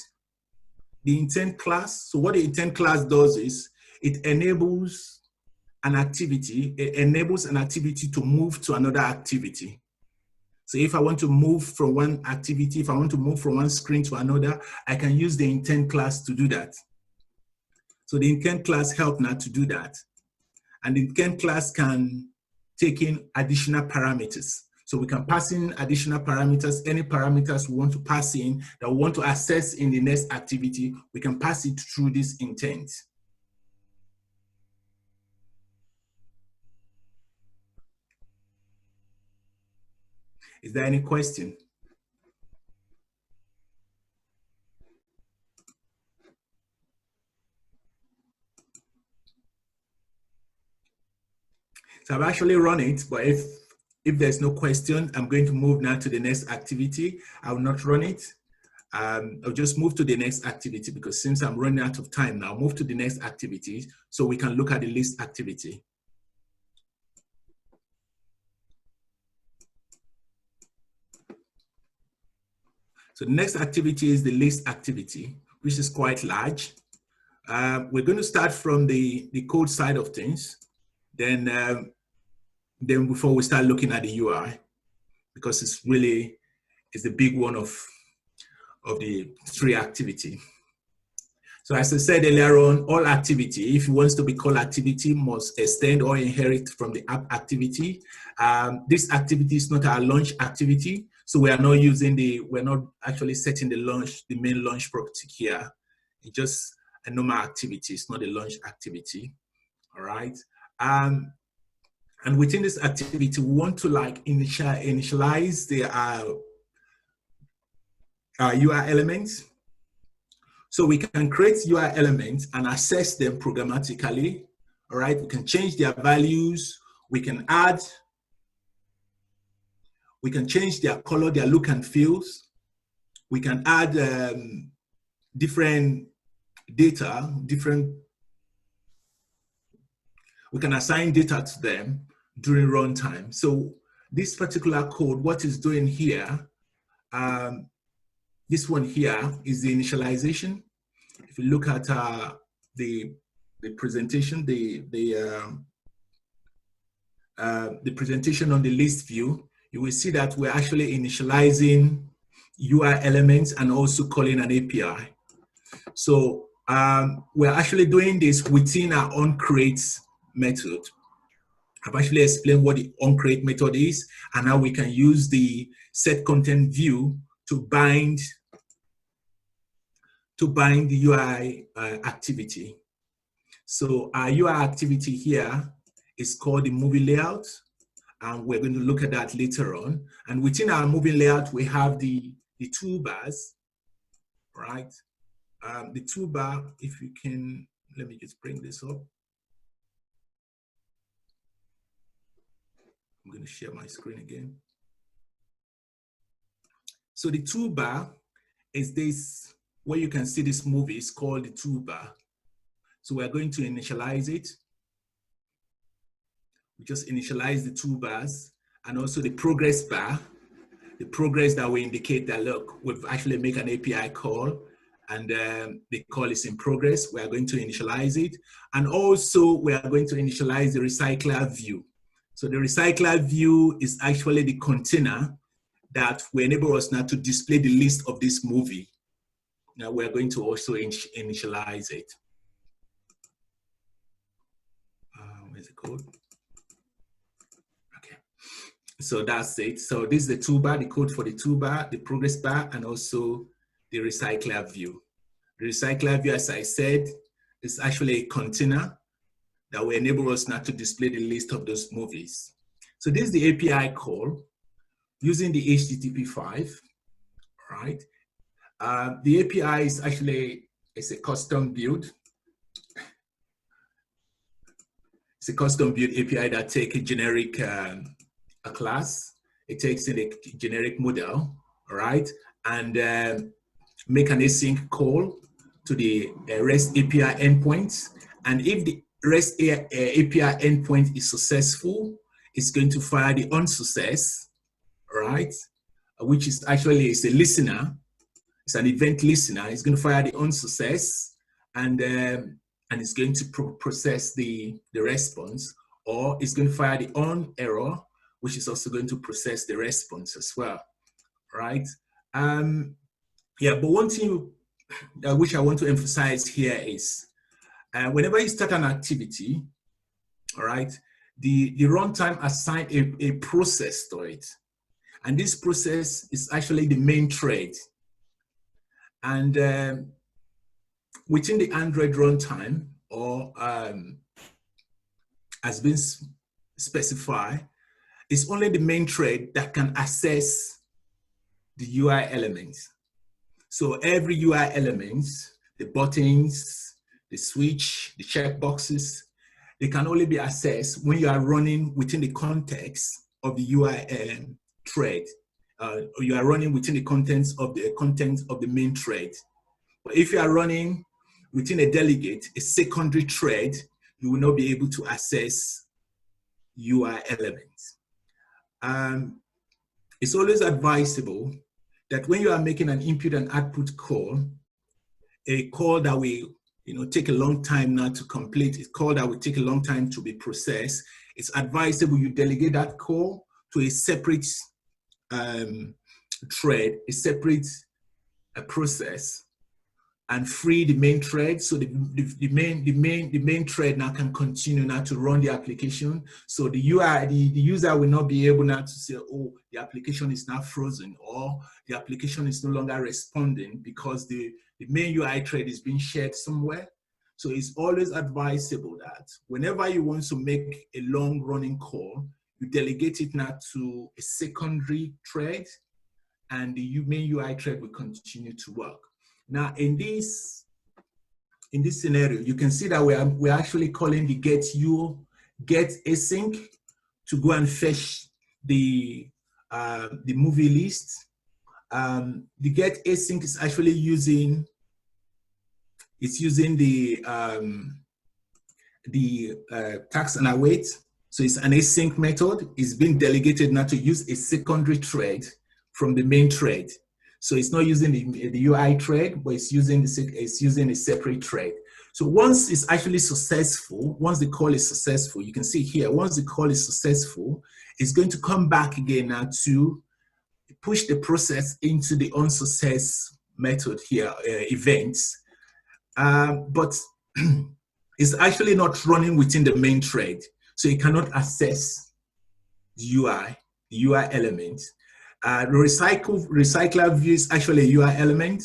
class. So what the intent class does is it enables an activity to move to another activity. So if I want to move from one activity, if I want to move from one screen to another, I can use the intent class to do that. So the intent class help now to do that. And the intent class can take in additional parameters. So we can pass in additional parameters, any parameters we want to pass in that we want to access in the next activity, we can pass it through this intent. Is there any question? So I've actually run it, but if there's no question, I'm going to move now to the next activity. I will not run it. I'll just move to the next activity because since I'm running out of time now, I'll move to the next activity so we can look at the list activity. So the next activity is the list activity, which is quite large. We're going to start from the code side of things. Then before we start looking at the UI, because it's the big one of the three activity. So as I said earlier on, all activity, if it wants to be called activity, must extend or inherit from the app activity. This activity is not our launch activity, so we are not using we're not actually setting the main launch property here. It's just a normal activity, it's not a launch activity, all right? And within this activity, we want to like initialize the UI elements. So we can create UI elements and access them programmatically, all right? We can change their values, we can change their color, their look and feels. We can add different data, we can assign data to them during runtime. So this particular code, what it's doing here, this one here is the initialization. If you look at the presentation, the presentation on the list view, you will see that we're actually initializing UI elements and also calling an API. So we're actually doing this within our onCreate method. I've actually explained what the onCreate method is and how we can use the setContent view to bind the UI activity. So our UI activity here is called the movie layout, and we're going to look at that later on. And within our movie layout, we have the toolbars, right? The toolbar, if you can, let me just bring this up. I'm going to share my screen again. So the toolbar is this, where you can see this movie is called the toolbar. So we're going to initialize it. We just initialize the toolbars and also the progress bar, the progress that will indicate that, look, we've actually made an API call and the call is in progress. We are going to initialize it. And also we are going to initialize the recycler view. So the recycler view is actually the container that will enable us now to display the list of this movie. Now we're going to also initialize it. Where's the code? Okay, so that's it. So this is the toolbar, the code for the toolbar, the progress bar, and also the recycler view. The recycler view, as I said, is actually a container that will enable us now to display the list of those movies. So this is the API call using the HTTP5, right? The API is actually, it's a custom build. It's a custom build API that takes a generic a class. It takes in a generic model, all right? And make an async call to the REST API endpoints. And if the REST API endpoint is successful, it's going to fire the unsuccess, right? Which is actually, it's a listener. It's an event listener. It's going to fire the unsuccess and it's going to process the response, or it's going to fire the on error, which is also going to process the response as well, right? Yeah, but one thing which I want to emphasize here is whenever you start an activity, all right, the runtime assigns a process to it. And this process is actually the main thread. And within the Android runtime, or has been specified, it's only the main thread that can access the UI elements. So every UI element, the buttons, the switch, the checkboxes, they can only be accessed when you are running within the context of the UI thread, or you are running within the contents of the main thread. But if you are running within a delegate, a secondary thread, you will not be able to access UI elements. It's always advisable that when you are making an input and output call, a call that will take a long time now to complete, a call that will take a long time to be processed, it's advisable you delegate that call to a separate thread, a separate process, and free the main thread, so the main thread now can continue now to run the application. So the user will not be able now to say, oh, the application is now frozen, or the application is no longer responding because the main UI thread is being shared somewhere. So it's always advisable that whenever you want to make a long running call, you delegate it now to a secondary thread, and the main UI thread will continue to work. Now, in this scenario, you can see that we're actually calling the get async to go and fetch the movie list. The get async is actually using the task and await. So it's an async method. It's been delegated now to use a secondary thread from the main thread. So it's not using the UI thread, but it's using a separate thread. So once it's actually successful, once the call is successful, you can see here, once the call is successful, it's going to come back again now to push the process into the unsuccess method here, events. But it's actually not running within the main thread. So it cannot access the UI element. The recycler view is actually a UI element.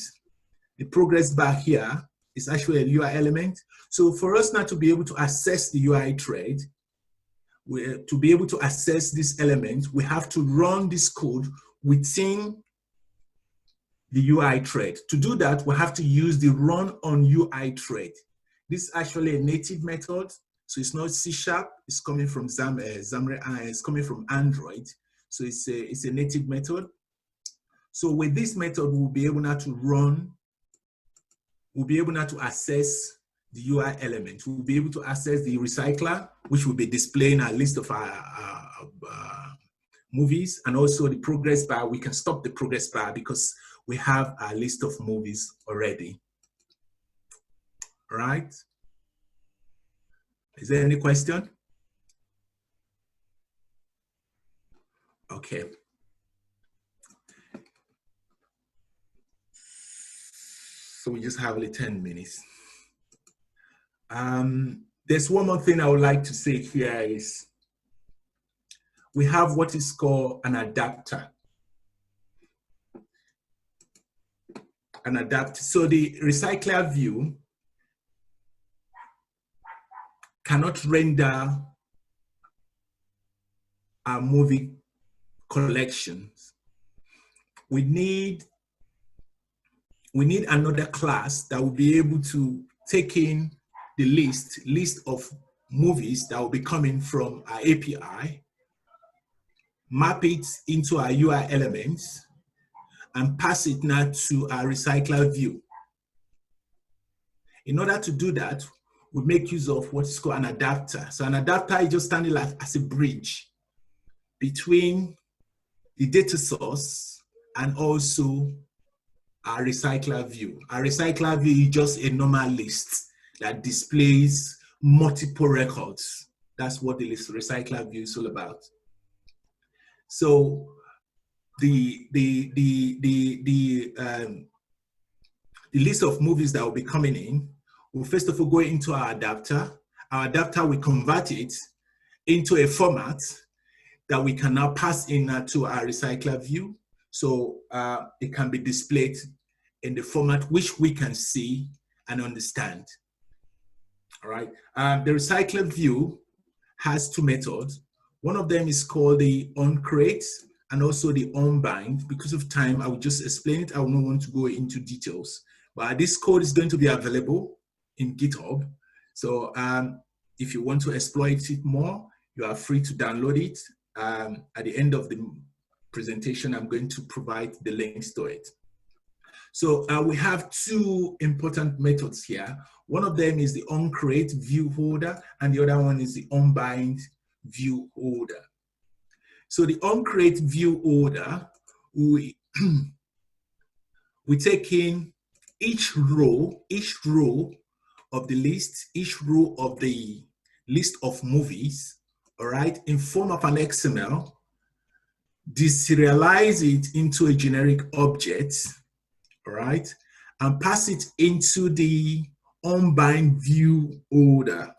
The progress bar here is actually a UI element. So for us now to be able to access the UI thread, to be able to access this element, we have to run this code within the UI thread. To do that, we have to use the run on UI thread. This is actually a native method. So it's not C#, it's coming from it's coming from Android. So it's a native method. So with this method, we'll be able now to run, we'll be able now to access the UI element. We'll be able to access the recycler, which will be displaying a list of our movies, and also the progress bar. We can stop the progress bar because we have a list of movies already. All right? Is there any question? Okay. So we just have only 10 minutes. There's one more thing I would like to say here is we have what is called an adapter. An adapter. So the recycler view cannot render our movie collections. We need another class that will be able to take in the list of movies that will be coming from our API, map it into our UI elements, and pass it now to our recycler view. In order to do that, we make use of what is called an adapter. So an adapter is just standing like as a bridge between the data source and also our recycler view. Our recycler view is just a normal list that displays multiple records. That's what the recycler view is all about. So the list of movies that will be coming in will first of all go into our adapter. Our adapter will convert it into a format that we can now pass in to our recycler view. So it can be displayed in the format which we can see and understand. All right. The recycler view has two methods. One of them is called the onCreate and also the onBind. Because of time, I will just explain it. I will not want to go into details. But this code is going to be available in GitHub. So if you want to exploit it more, you are free to download it. At the end of the presentation, I'm going to provide the links to it. So we have two important methods here. One of them is the onCreate view holder, and the other one is the onBind view holder. So the onCreate view holder, we take in each row of the list, each row of the list of movies, all right, in form of an XML, deserialize it into a generic object, all right, and pass it into the onBind view holder.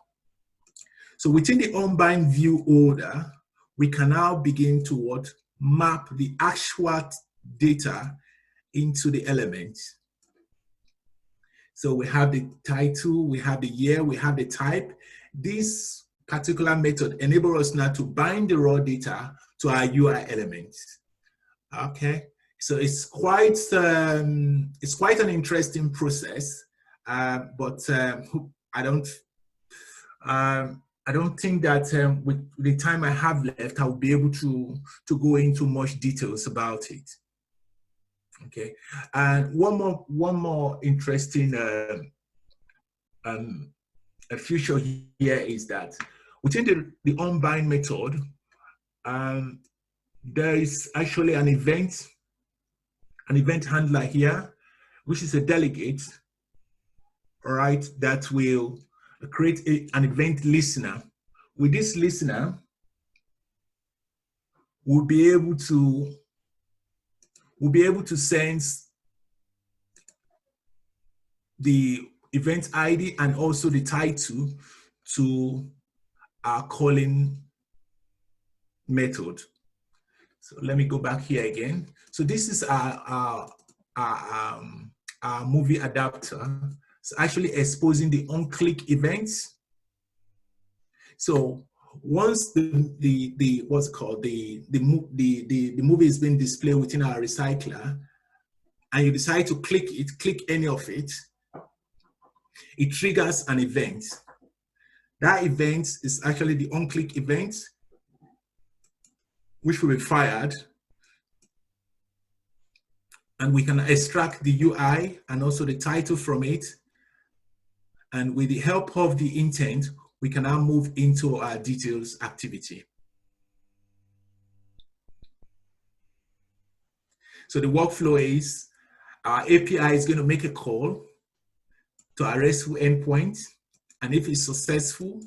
So within the onBind view holder, we can now begin to map the actual data into the elements. So we have the title, we have the year, we have the type. This particular method enables us now to bind the raw data to our UI elements. Okay, so it's quite an interesting process, but I don't think that with the time I have left, I'll be able to go into much details about it. Okay, and one more interesting feature here is that within the onBind method, there is actually an event handler here, which is a delegate, all right, that will create an event listener. With this listener, we'll be able to sense the event ID and also the title to our calling method. So let me go back here again. So this is our movie adapter. It's actually exposing the on-click events. So once the movie is being displayed within our recycler, and you decide to click any of it, it triggers an event. That event is actually the on-click event, which will be fired. And we can extract the UI and also the title from it. And with the help of the intent, we can now move into our details activity. So the workflow is our API is going to make a call to our RESTful endpoint. And if it's successful,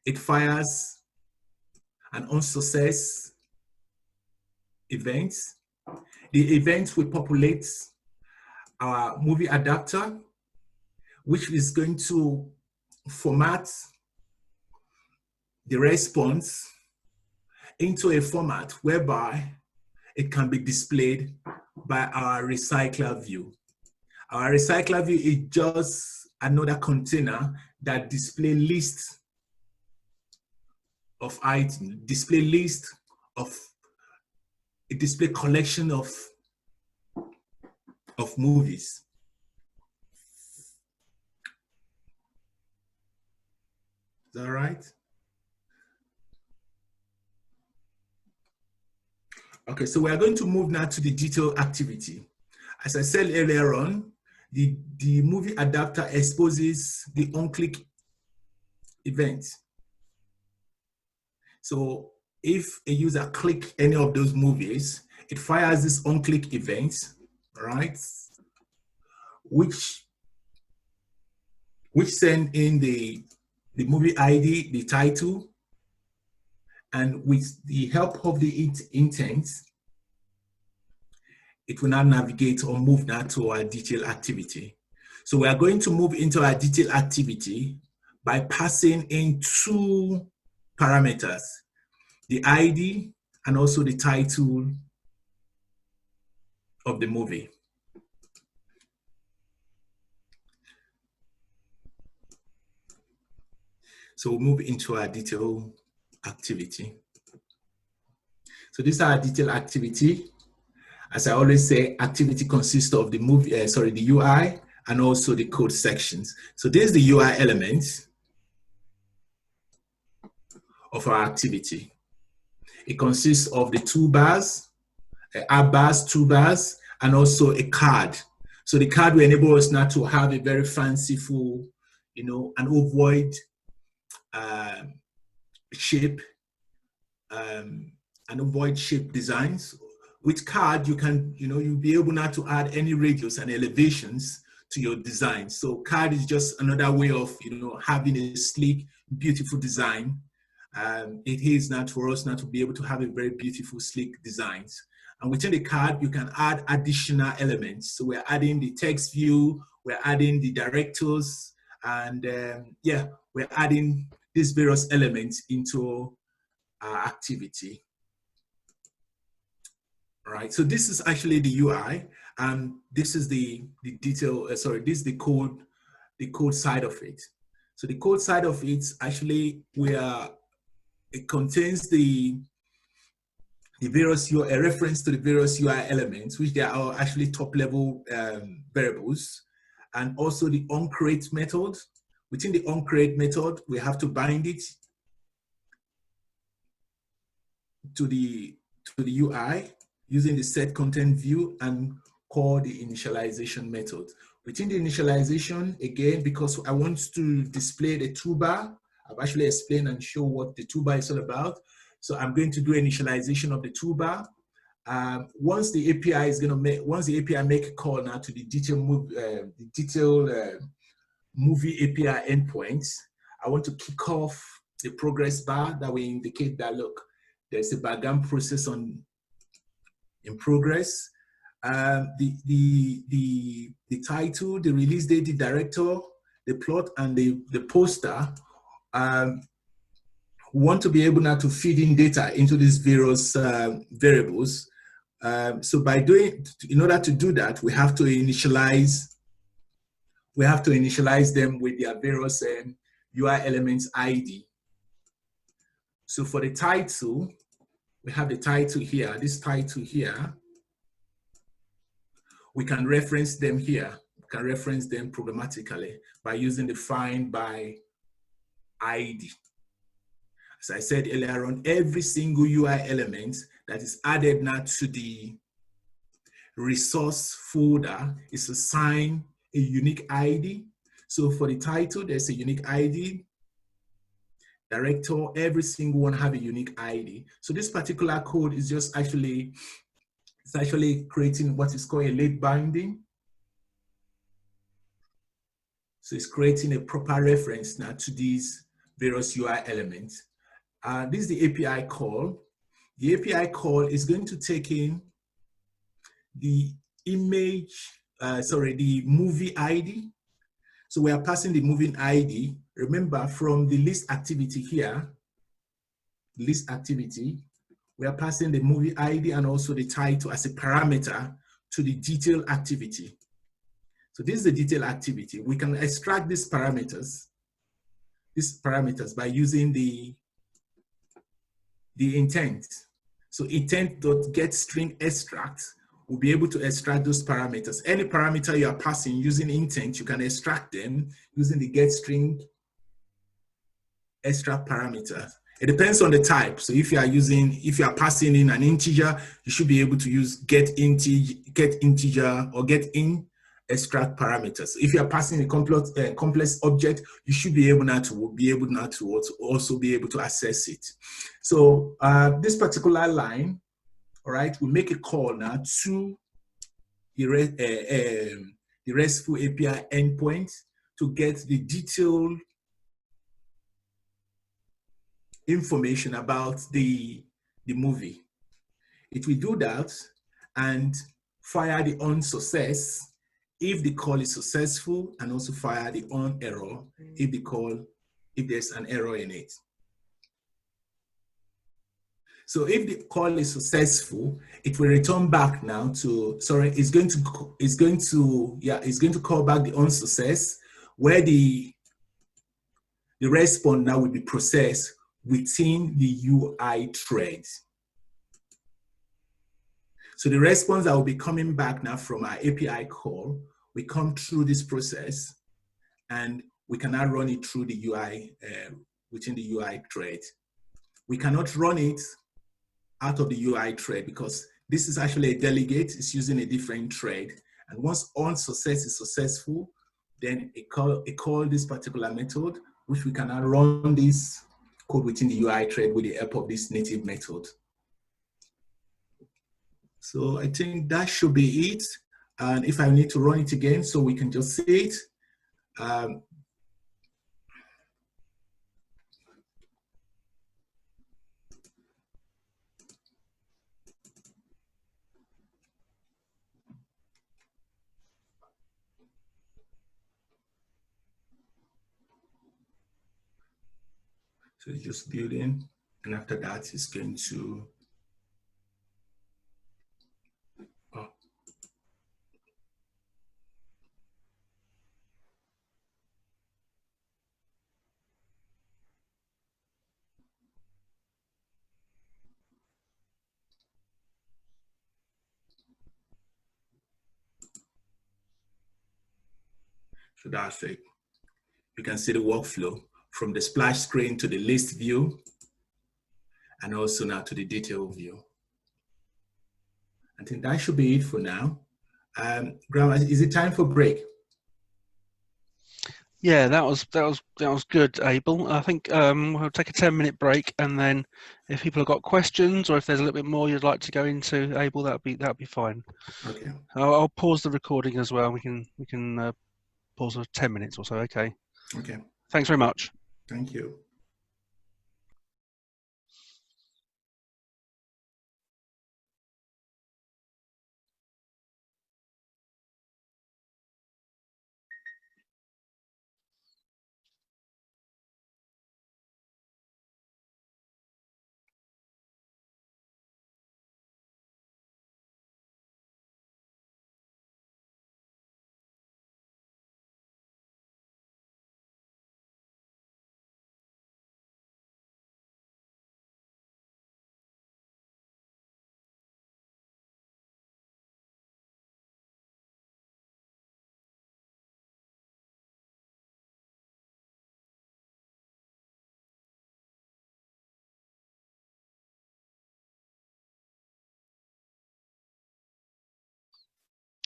it fires an unsuccess event. The event will populate our movie adapter, which is going to format the response into a format whereby it can be displayed by our recycler view. Our recycler view is just another container that display list of items, display list of a display collection of movies. Is that right? Okay, so we are going to move now to the detail activity. As I said earlier on, the movie adapter exposes the on-click event. So if a user clicks any of those movies, it fires this on-click event, right? Which send in the movie ID, the title, And with the help of the intent, it will now navigate or move now to our detail activity. So we are going to move into our detail activity by passing in two parameters, the ID and also the title of the movie. So we'll move into our detail activity. So this is our detail activity. As I always say, activity consists of the the UI and also the code sections. So this is the UI element of our activity. It consists of the toolbars, app bars, toolbars, and also a card. So the card will enable us now to have a very fanciful, an ovoid shape, an ovoid shape designs. With card, you can, you'll be able now to add any radius and elevations to your design. So card is just another way of, having a sleek, beautiful design. It is now for us now to be able to have a very beautiful, sleek designs. And within the card, you can add additional elements. So we're adding the text view, we're adding the directors, and we're adding these various elements into our activity. All right, so this is actually the UI, and this is the detail, this is the code side of it. So the code side of it, actually, it contains the various UI, a reference to the various UI elements, which they are actually top level variables, and also the onCreate method. Within the onCreate method, we have to bind it to the UI using the set content view and call the initialization method. Within the initialization, again, because I want to display the toolbar, I've actually explained and show what the toolbar is all about. So I'm going to do initialization of the toolbar. Once the API make a call now to the detail movie API endpoints, I want to kick off the progress bar that will indicate that, look, there's a background process in progress. The title, the release date, the director, the plot, and the poster. We want to be able now to feed in data into these various variables. So in order to do that, we have to initialize them with their various UI elements ID. So for the title, we have the title here, this title here. We can reference them here. We can reference them programmatically by using the find by ID. As I said earlier on, every single UI element that is added now to the resource folder is assigned a unique ID. So for the title, there's a unique ID. Director, every single one have a unique ID. So this particular code is just actually creating what is called a late binding. So it's creating a proper reference now to these various UI elements. This is the API call. The API call is going to take in the the movie ID. So we are passing the moving ID. Remember, from the list activity here, we are passing the movie ID and also the title as a parameter to the detail activity. So this is the detail activity. We can extract these parameters by using the intent. So intent.getStringExtract will be able to extract those parameters. Any parameter you are passing using intent, you can extract them using the getStringExtract parameter. It depends on the type. So if you are passing in an integer, you should be able to use getInteger or getInExtract parameters. If you are passing a complex object, you should be able to also be able to access it. So this particular line, all right, will make a call now to the RESTful API endpoint to get the detailed information about the movie. It will do that and fire the on success if the call is successful, and also fire the on error if there's an error in it. So if the call is successful, it will return back now to, sorry, it's going to call back the on success, where the response now will be processed within the UI thread. So the response that will be coming back now from our API call, we come through this process, and we can now run it through the UI, within the UI thread. We cannot run it out of the UI thread because this is actually a delegate. It's using a different thread. And once on success is successful, then it call this particular method, which we can now run this code within the UI thread with the help of this native method. So I think that should be it. And if I need to run it again, so we can just see it. So it's just building, and after that, it's going to, so that's it. You can see the workflow from the splash screen to the list view, and also now to the detail view. I think that should be it for now. Graham, is it time for break? Yeah, that was good, Abel. I think we'll take a 10-minute break, and then if people have got questions or if there's a little bit more you'd like to go into, Abel, that'd be fine. Okay. I'll pause the recording as well. We can pause for 10 minutes or so. Okay. Okay. Thanks very much. Thank you.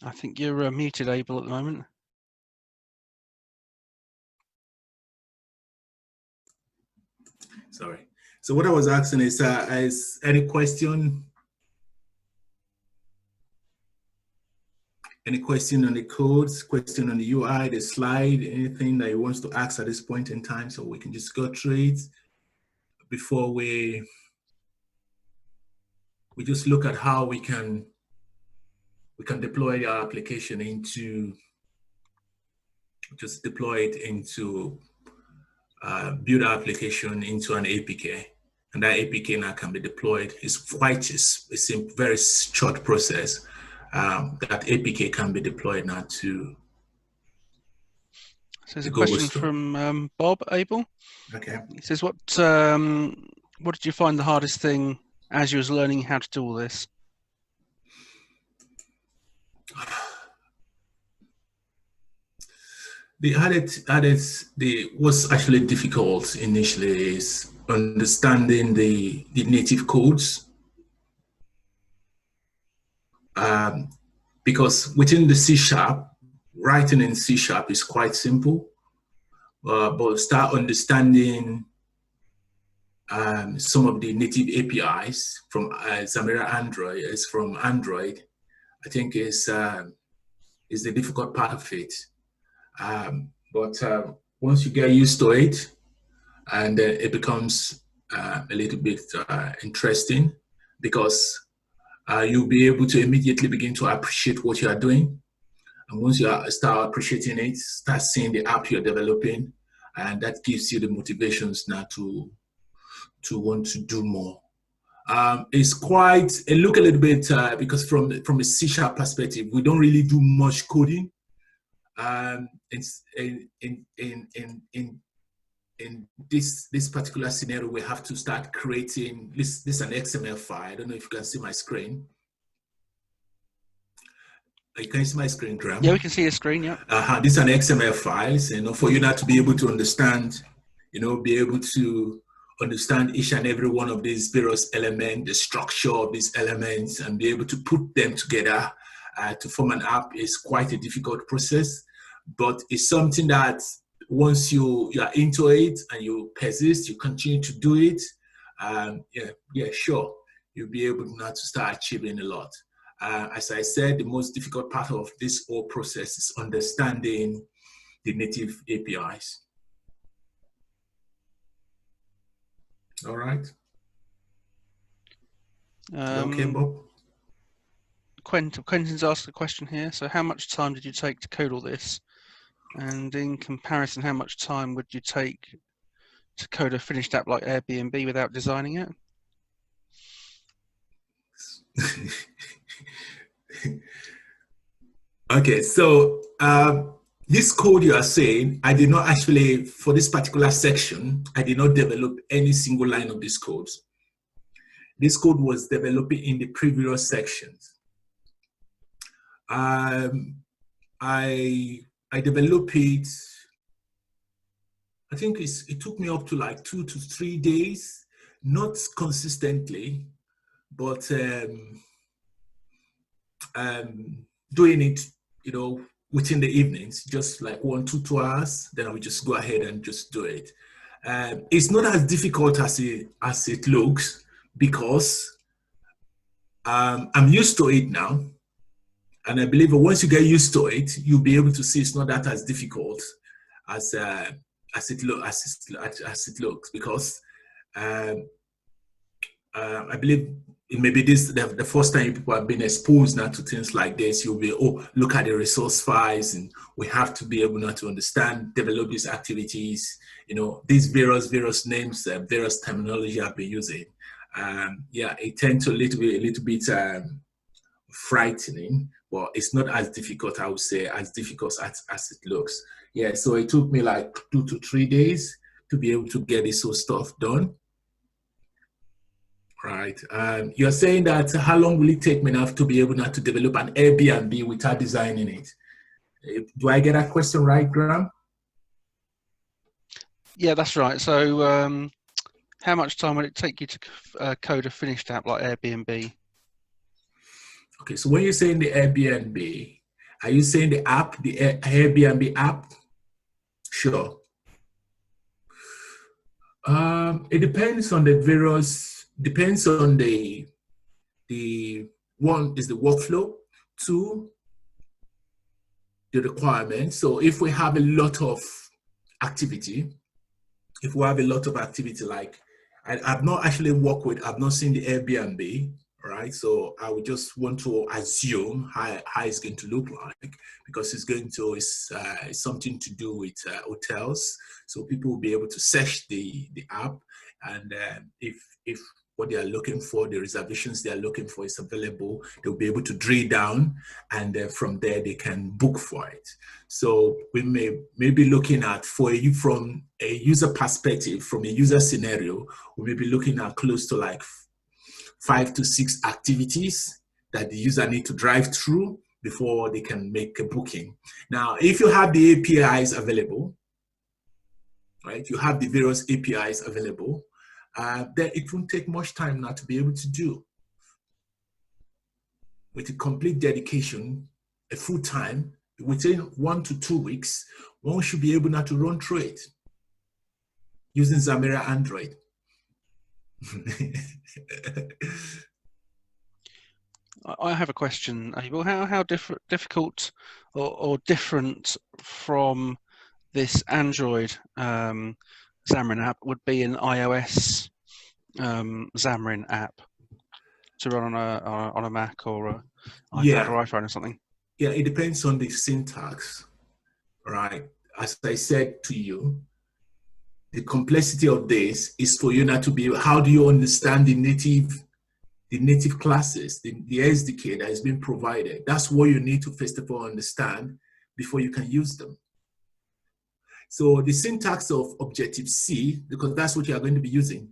I think you're muted, Abel, at the moment. Sorry. So what I was asking is any question? Any question on the codes, question on the UI, the slide, anything that you want to ask at this point in time, so we can just go through it before we just look at how we can deploy our application into, just deploy it into, build our application into an APK. And that APK now can be deployed. It's a very short process. That APK can be deployed now to. So there's a question from Bob, Abel. Okay. He says, what did you find the hardest thing as you was learning how to do all this? What's actually difficult initially is understanding the native codes. Because within the C#, writing in C# is quite simple, but start understanding some of the native APIs from Zamira Android, I think is the difficult part of it. But once you get used to it, and it becomes a little bit interesting, because you'll be able to immediately begin to appreciate what you are doing. And once you start appreciating it, start seeing the app you're developing, and that gives you the motivations now to want to do more. It's quite look a little bit because from a C# perspective, we don't really do much coding. It's in this particular scenario, we have to start creating this. This is an XML file. I don't know if you can see my screen. Can you see my screen, Graham? Yeah, we can see your screen. Yeah. This is an XML file. So, for you not to be able to understand, be able to understand each and every one of these various elements, the structure of these elements, and be able to put them together to form an app is quite a difficult process. But it's something that once you are into it and you persist, you continue to do it, sure, you'll be able now to start achieving a lot. As I said, the most difficult part of this whole process is understanding the native APIs. All right. Okay, Bob? Quentin's asked a question here. So how much time did you take to code all this? And in comparison, how much time would you take to code a finished app like Airbnb without designing it? Okay, so this code you are saying, I did not actually, for this particular section, I did not develop any single line of this code. This code was developing in the previous sections. I developed it, I think it took me up to like 2 to 3 days, not consistently, but doing it, within the evenings, just like 1-2 hours, then I would just go ahead and just do it. It's not as difficult as it looks, because I'm used to it now. And I believe that once you get used to it, you'll be able to see it's not that as difficult as it looks, because I believe it may be the first time people have been exposed now to things like this. You'll be, look at the resource files, and we have to be able now to understand, develop these activities. These various names, various terminology I've been using. It tends to a little bit frightening, but it's not as difficult, I would say, as difficult as it looks. Yeah, so it took me like 2 to 3 days to be able to get this whole stuff done. Right. You're saying that how long will it take me now to be able now to develop an Airbnb without designing it? Do I get that question right, Graham? Yeah, that's right. So how much time would it take you to code a finished app like Airbnb? Okay, so when you're saying the Airbnb, are you saying the app, the Airbnb app? Sure. It depends on the one is the workflow, 2, the requirements. So if we have a lot of activity, like I've not actually I've not seen the Airbnb, right? So I would just want to assume how it's going to look like, because it's something to do with hotels. So people will be able to search the app, and if what they are looking for, the reservations they are looking for is available, they'll be able to drill down, and from there they can book for it. So we may be looking at, from a user perspective, from a user scenario, we may be looking at close to like 5 to 6 activities that the user need to drive through before they can make a booking. Now, if you have the APIs available, right, you have the various APIs available, then it won't take much time now to be able to do. With a complete dedication, a full time, within 1 to 2 weeks, one should be able now to run through it using Zamira Android. I have a question, Abel. How difficult or different from this Android Xamarin app would be an iOS Xamarin app to run on a Mac or a iPad Yeah, or iPhone or something? yeah, it depends on the syntax, right? As I said to you, the complexity of this is for you not to be, how do you understand the native classes, the SDK that is being provided? That's what you need to first of all understand before you can use them. So the syntax of Objective-C, because that's what you are going to be using,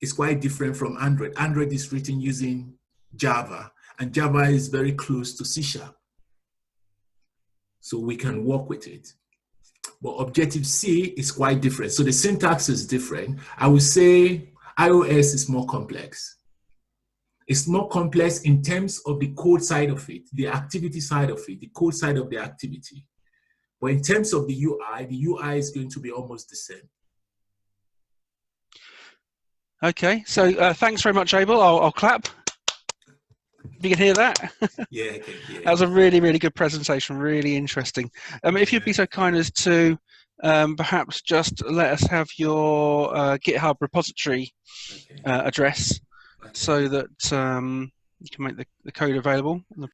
is quite different from Android. Android is written using Java, and Java is very close to C#. So we can work with it. But Objective-C is quite different. So the syntax is different. I would say iOS is more complex. It's more complex in terms of the code side of it, the activity side of it, the code side of the activity. But in terms of the UI is going to be almost the same. Okay, so thanks very much, Abel. I'll clap. You can hear that? Yeah, I can hear. That was a really, really good presentation, really interesting. If you'd be so kind as to perhaps just let us have your GitHub repository address so that you can make the code available.